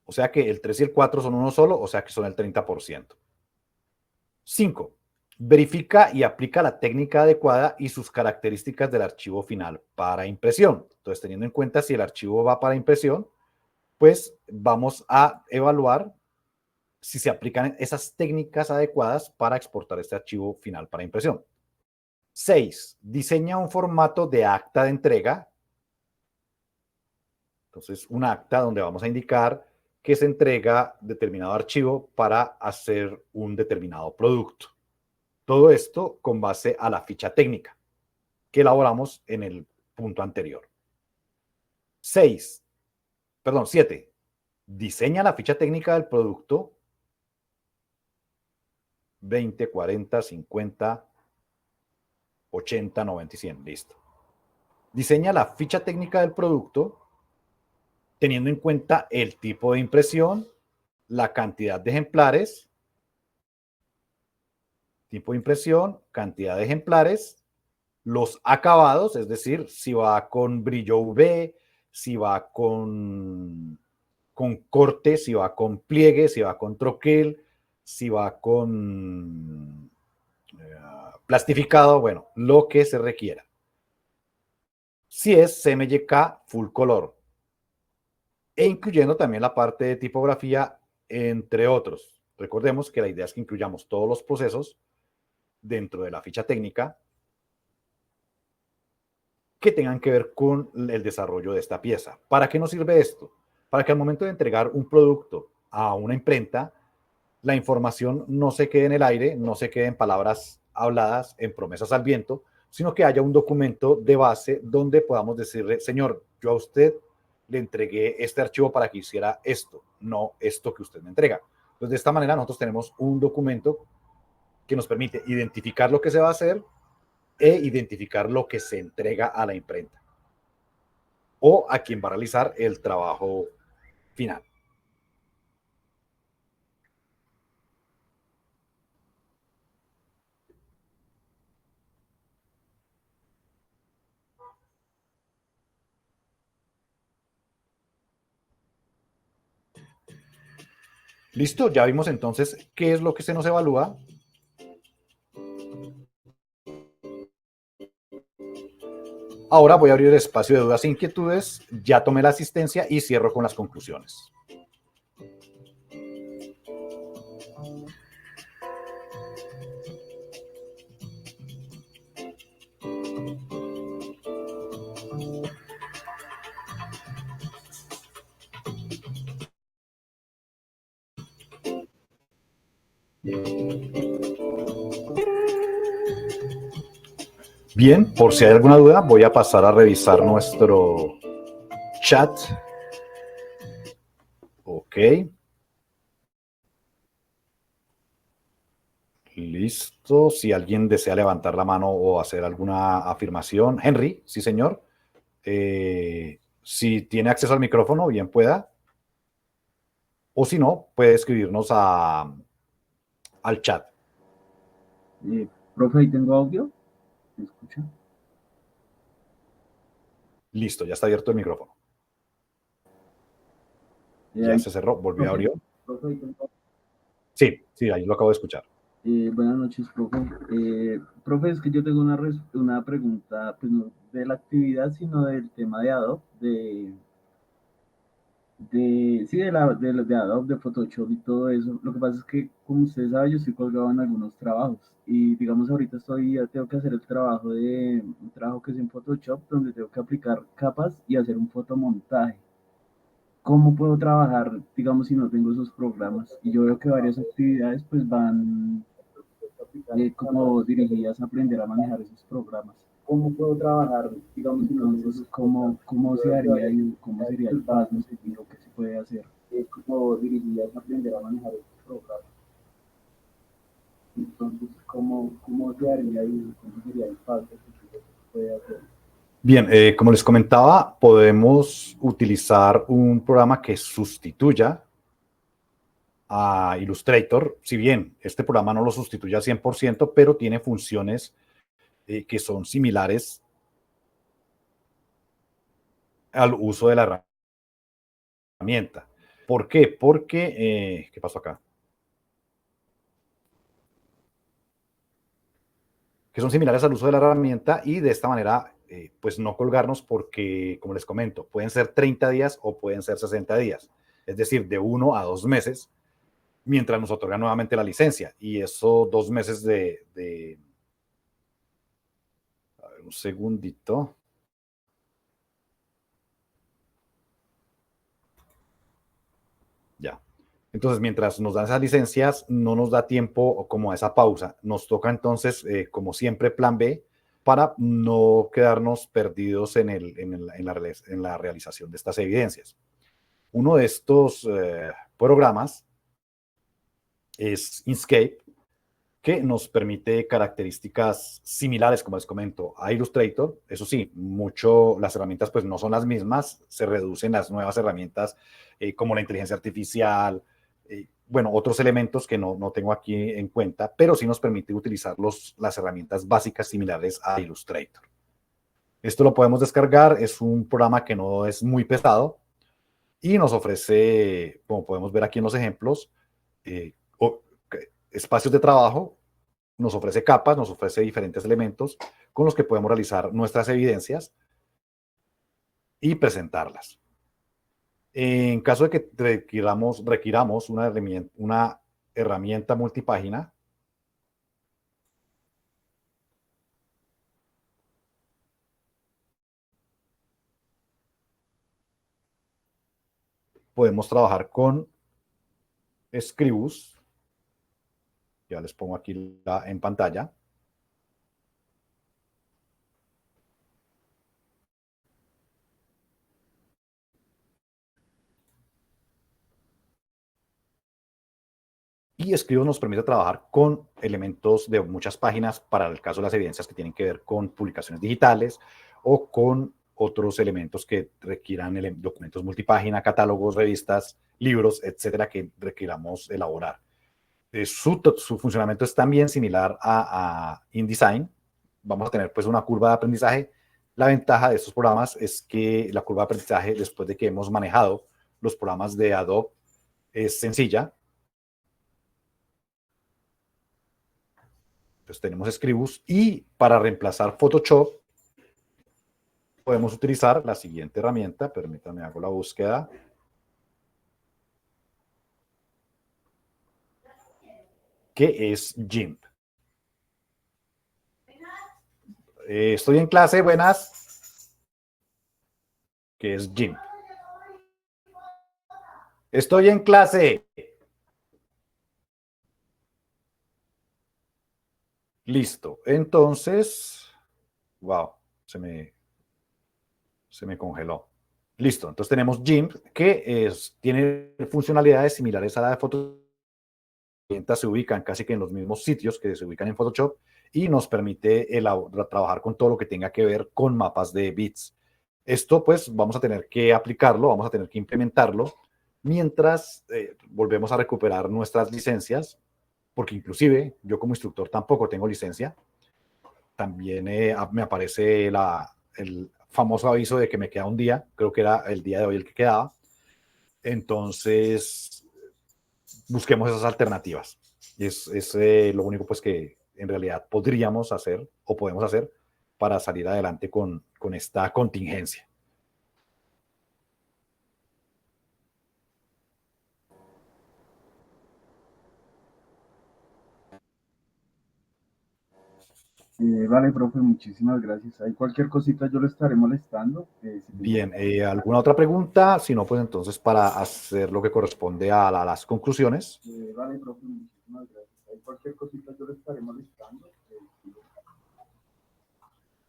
S1: O sea que el 3 y el 4 son uno solo, o sea que son el 30%. 5. Verifica y aplica la técnica adecuada y sus características del archivo final para impresión. Entonces, teniendo en cuenta si el archivo va para impresión, pues vamos a evaluar si se aplican esas técnicas adecuadas para exportar este archivo final para impresión. 6. Diseña un formato de acta de entrega. Entonces, un acta donde vamos a indicar que se entrega determinado archivo para hacer un determinado producto. Todo esto con base a la ficha técnica que elaboramos en el punto anterior. 7. Diseña la ficha técnica del producto 20, 40, 50, 80, 90 y 100. Listo. Diseña la ficha técnica del producto teniendo en cuenta el tipo de impresión, la cantidad de ejemplares, tipo de impresión, cantidad de ejemplares, los acabados, es decir, si va con brillo UV, si va con corte, si va con pliegue, si va con troquel, si va con plastificado, bueno, lo que se requiera. Si es CMYK full color, e incluyendo también la parte de tipografía, entre otros. Recordemos que la idea es que incluyamos todos los procesos dentro de la ficha técnica que tengan que ver con el desarrollo de esta pieza. ¿Para qué nos sirve esto? Para que al momento de entregar un producto a una imprenta, la información no se quede en el aire, no se quede en palabras habladas, en promesas al viento, sino que haya un documento de base donde podamos decirle, señor, yo a usted le entregué este archivo para que hiciera esto, no esto que usted me entrega. Entonces, de esta manera nosotros tenemos un documento que nos permite identificar lo que se va a hacer e identificar lo que se entrega a la imprenta o a quien va a realizar el trabajo final. Listo, ya vimos entonces qué es lo que se nos evalúa. Ahora voy a abrir el espacio de dudas e inquietudes, ya tomé la asistencia y cierro con las conclusiones. Bien, por si hay alguna duda, voy a pasar a revisar nuestro chat. Ok. Listo. Si alguien desea levantar la mano o hacer alguna afirmación. Henry, sí, señor. Si tiene acceso al micrófono, bien pueda. O si no, puede escribirnos al chat.
S3: Profe, ahí tengo audio. ¿Me escucha?
S1: Listo, ya está abierto el micrófono. Ya se cerró, volvió a abrir.
S3: Profe, ahí tengo...
S1: Sí, ahí lo acabo de escuchar.
S3: Buenas noches, profe. Profe, es que yo tengo una pregunta, pues no de la actividad, sino del tema de Adobe, sí, de Adobe, de Photoshop y todo eso. Lo que pasa es que, como usted sabe, yo estoy colgado en algunos trabajos y, digamos, ahorita tengo que hacer un trabajo que es en Photoshop, donde tengo que aplicar capas y hacer un fotomontaje. ¿Cómo puedo trabajar, digamos, si no tengo esos programas? Y yo veo que varias actividades pues van como dirigidas a aprender a manejar esos programas. ¿Cómo puedo trabajar, digamos, entonces, cómo se haría y cómo sería el paso y lo que se puede hacer? Como dirigidas a aprender a manejar esos programas. Entonces, ¿cómo se haría y cómo sería el paso que se puede hacer?
S1: Bien, como les comentaba, podemos utilizar un programa que sustituya a Illustrator, si bien este programa no lo sustituye al 100%, pero tiene funciones que son similares al uso de la herramienta. ¿Por qué? Porque, ¿qué pasó acá? Que son similares al uso de la herramienta y de esta manera, pues no colgarnos porque, como les comento, pueden ser 30 días o pueden ser 60 días, es decir, de 1 a 2 meses, mientras nos otorgan nuevamente la licencia. Y eso 2 meses a ver, un segundito. Ya. Entonces, mientras nos dan esas licencias, no nos da tiempo como a esa pausa. Nos toca entonces, como siempre, plan B para no quedarnos perdidos en la realización de estas evidencias. Uno de estos programas es Inkscape, que nos permite características similares, como les comento, a Illustrator. Eso sí, las herramientas pues no son las mismas, se reducen las nuevas herramientas como la inteligencia artificial, bueno, otros elementos que no tengo aquí en cuenta, pero sí nos permite utilizar las herramientas básicas similares a Illustrator. Esto lo podemos descargar, es un programa que no es muy pesado y nos ofrece, como podemos ver aquí en los ejemplos, eh, espacios de trabajo, nos ofrece capas, nos ofrece diferentes elementos con los que podemos realizar nuestras evidencias y presentarlas. En caso de que requiramos una herramienta multipágina, podemos trabajar con Scribus. Ya les pongo aquí en pantalla. Y Scribus nos permite trabajar con elementos de muchas páginas para el caso de las evidencias que tienen que ver con publicaciones digitales o con otros elementos que requieran documentos multipágina, catálogos, revistas, libros, etcétera, que requiramos elaborar. Su funcionamiento es también similar a InDesign. Vamos a tener pues una curva de aprendizaje. La ventaja de estos programas es que la curva de aprendizaje, después de que hemos manejado los programas de Adobe, es sencilla. Entonces tenemos Scribus y para reemplazar Photoshop podemos utilizar la siguiente herramienta. Permítanme, hago la búsqueda. Que es GIMP. Estoy en clase, buenas. Que es GIMP. Estoy en clase. Listo. Entonces, wow, se me congeló. Listo. Entonces tenemos GIMP, que tiene funcionalidades similares a la de Photoshop. Se ubican casi que en los mismos sitios que se ubican en Photoshop y nos permite trabajar con todo lo que tenga que ver con mapas de bits. Esto pues vamos a tener que aplicarlo, vamos a tener que implementarlo mientras volvemos a recuperar nuestras licencias, porque inclusive yo como instructor tampoco tengo licencia. También me aparece el famoso aviso de que me queda un día, creo que era el día de hoy el que quedaba. Entonces, busquemos esas alternativas. Y es lo único pues que en realidad podríamos hacer o podemos hacer para salir adelante con esta contingencia.
S3: Vale, profe, muchísimas gracias. Hay cualquier cosita yo le estaré molestando.
S1: Bien, ¿alguna otra pregunta? Si no, pues entonces para hacer lo que corresponde a las conclusiones.
S3: Vale, profe, muchísimas gracias. Hay cualquier cosita yo le estaré molestando.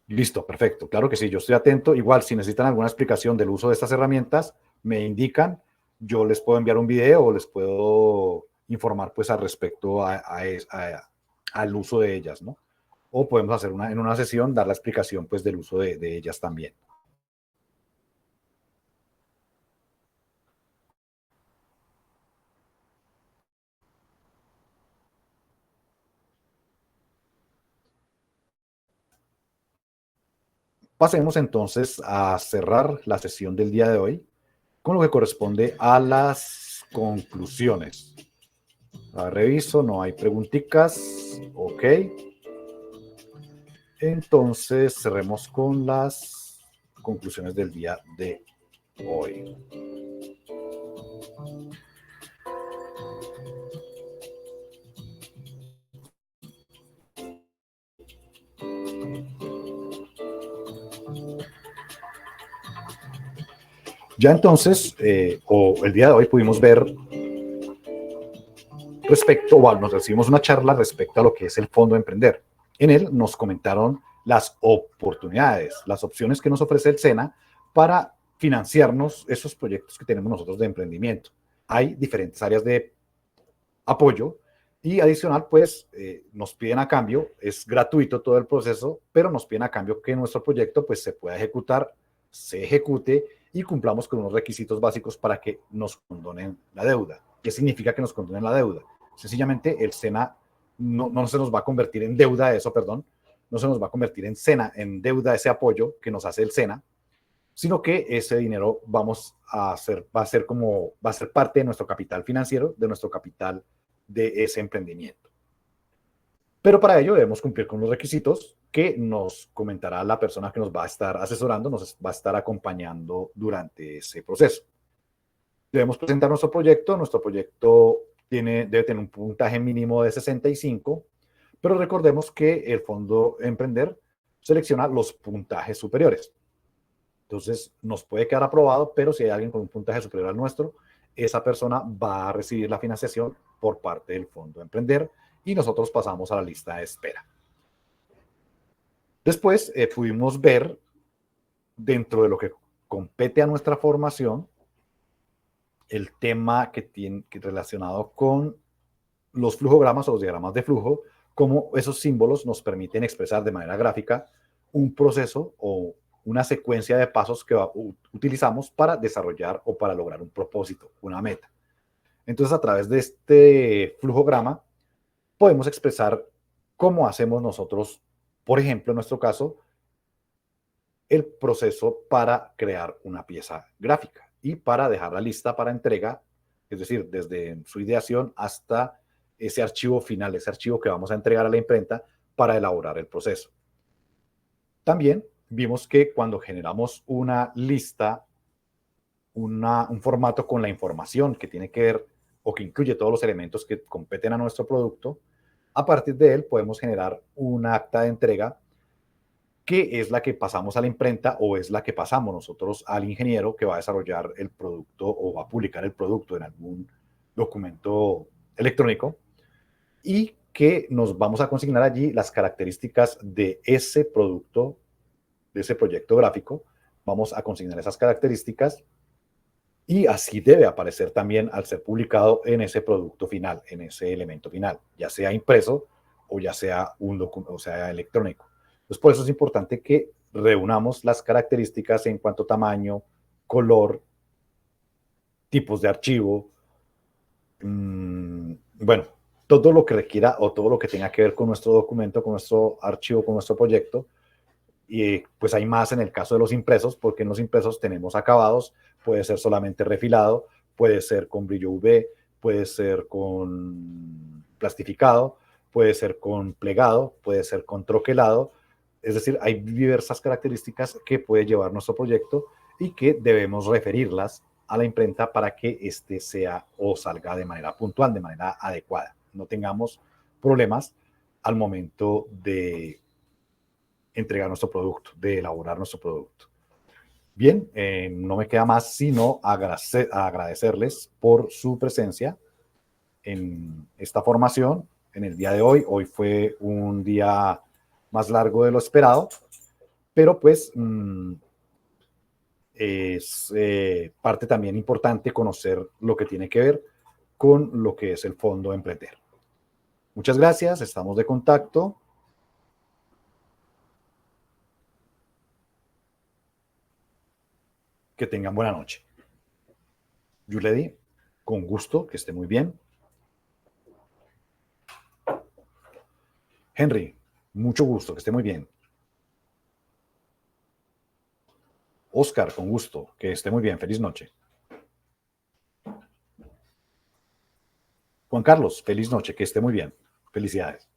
S1: Listo, perfecto. Claro que sí, yo estoy atento. Igual, si necesitan alguna explicación del uso de estas herramientas, me indican. Yo les puedo enviar un video o les puedo informar pues al respecto al uso de ellas, ¿no? o podemos hacer en una sesión dar la explicación pues del uso de ellas también. Pasemos entonces a cerrar la sesión del día de hoy con lo que corresponde a las conclusiones. Reviso, no hay preguntitas. Ok. Entonces cerremos con las conclusiones del día de hoy. Ya entonces, o el día de hoy pudimos ver nos recibimos una charla respecto a lo que es el Fondo de Emprender. En él nos comentaron las oportunidades, las opciones que nos ofrece el SENA para financiarnos esos proyectos que tenemos nosotros de emprendimiento. Hay diferentes áreas de apoyo y adicional, pues nos piden a cambio, es gratuito todo el proceso, pero nos piden a cambio que nuestro proyecto pues se pueda ejecutar, se ejecute y cumplamos con unos requisitos básicos para que nos condonen la deuda. ¿Qué significa que nos condonen la deuda? Sencillamente el SENA no se nos va a convertir en deuda eso, perdón, no se nos va a convertir en SENA, en deuda ese apoyo que nos hace el SENA, sino que ese dinero va a ser parte de nuestro capital financiero, de nuestro capital de ese emprendimiento. Pero para ello debemos cumplir con los requisitos que nos comentará la persona que nos va a estar asesorando, nos va a estar acompañando durante ese proceso. Debemos presentar nuestro proyecto. Nuestro proyecto debe tener un puntaje mínimo de 65, pero recordemos que el Fondo Emprender selecciona los puntajes superiores. Entonces, nos puede quedar aprobado, pero si hay alguien con un puntaje superior al nuestro, esa persona va a recibir la financiación por parte del Fondo Emprender y nosotros pasamos a la lista de espera. Después pudimos ver, dentro de lo que compete a nuestra formación, el tema que relacionado con los flujogramas o los diagramas de flujo, cómo esos símbolos nos permiten expresar de manera gráfica un proceso o una secuencia de pasos que utilizamos para desarrollar o para lograr un propósito, una meta. Entonces, a través de este flujograma, podemos expresar cómo hacemos nosotros, por ejemplo, en nuestro caso, el proceso para crear una pieza gráfica y para dejarla lista para entrega, es decir, desde su ideación hasta ese archivo final, ese archivo que vamos a entregar a la imprenta para elaborar el proceso. También vimos que cuando generamos una lista, un formato con la información que tiene que ver o que incluye todos los elementos que competen a nuestro producto, a partir de él podemos generar una acta de entrega que es la que pasamos a la imprenta o es la que pasamos nosotros al ingeniero que va a desarrollar el producto o va a publicar el producto en algún documento electrónico y que nos vamos a consignar allí las características de ese producto, de ese proyecto gráfico. Vamos a consignar esas características y así debe aparecer también al ser publicado en ese producto final, en ese elemento final, ya sea impreso o ya sea un documento, o sea electrónico. Entonces, por eso es importante que reunamos las características en cuanto a tamaño, color, tipos de archivo, bueno, todo lo que requiera o todo lo que tenga que ver con nuestro documento, con nuestro archivo, con nuestro proyecto. Y pues hay más en el caso de los impresos, porque en los impresos tenemos acabados, puede ser solamente refilado, puede ser con brillo UV, puede ser con plastificado, puede ser con plegado, puede ser con troquelado. Es decir, hay diversas características que puede llevar nuestro proyecto y que debemos referirlas a la imprenta para que éste sea o salga de manera puntual, de manera adecuada. No tengamos problemas al momento de entregar nuestro producto, de elaborar nuestro producto. Bien, no me queda más sino agradecerles por su presencia en esta formación en el día de hoy. Hoy fue un día más largo de lo esperado, pero pues es parte también importante conocer lo que tiene que ver con lo que es el Fondo Emprender. Muchas gracias, estamos de contacto Que tengan buena noche. Yuledi, con gusto, que esté muy bien. Henry, mucho gusto, que esté muy bien. Oscar, con gusto, que esté muy bien. Feliz noche. Juan Carlos, feliz noche, que esté muy bien. Felicidades.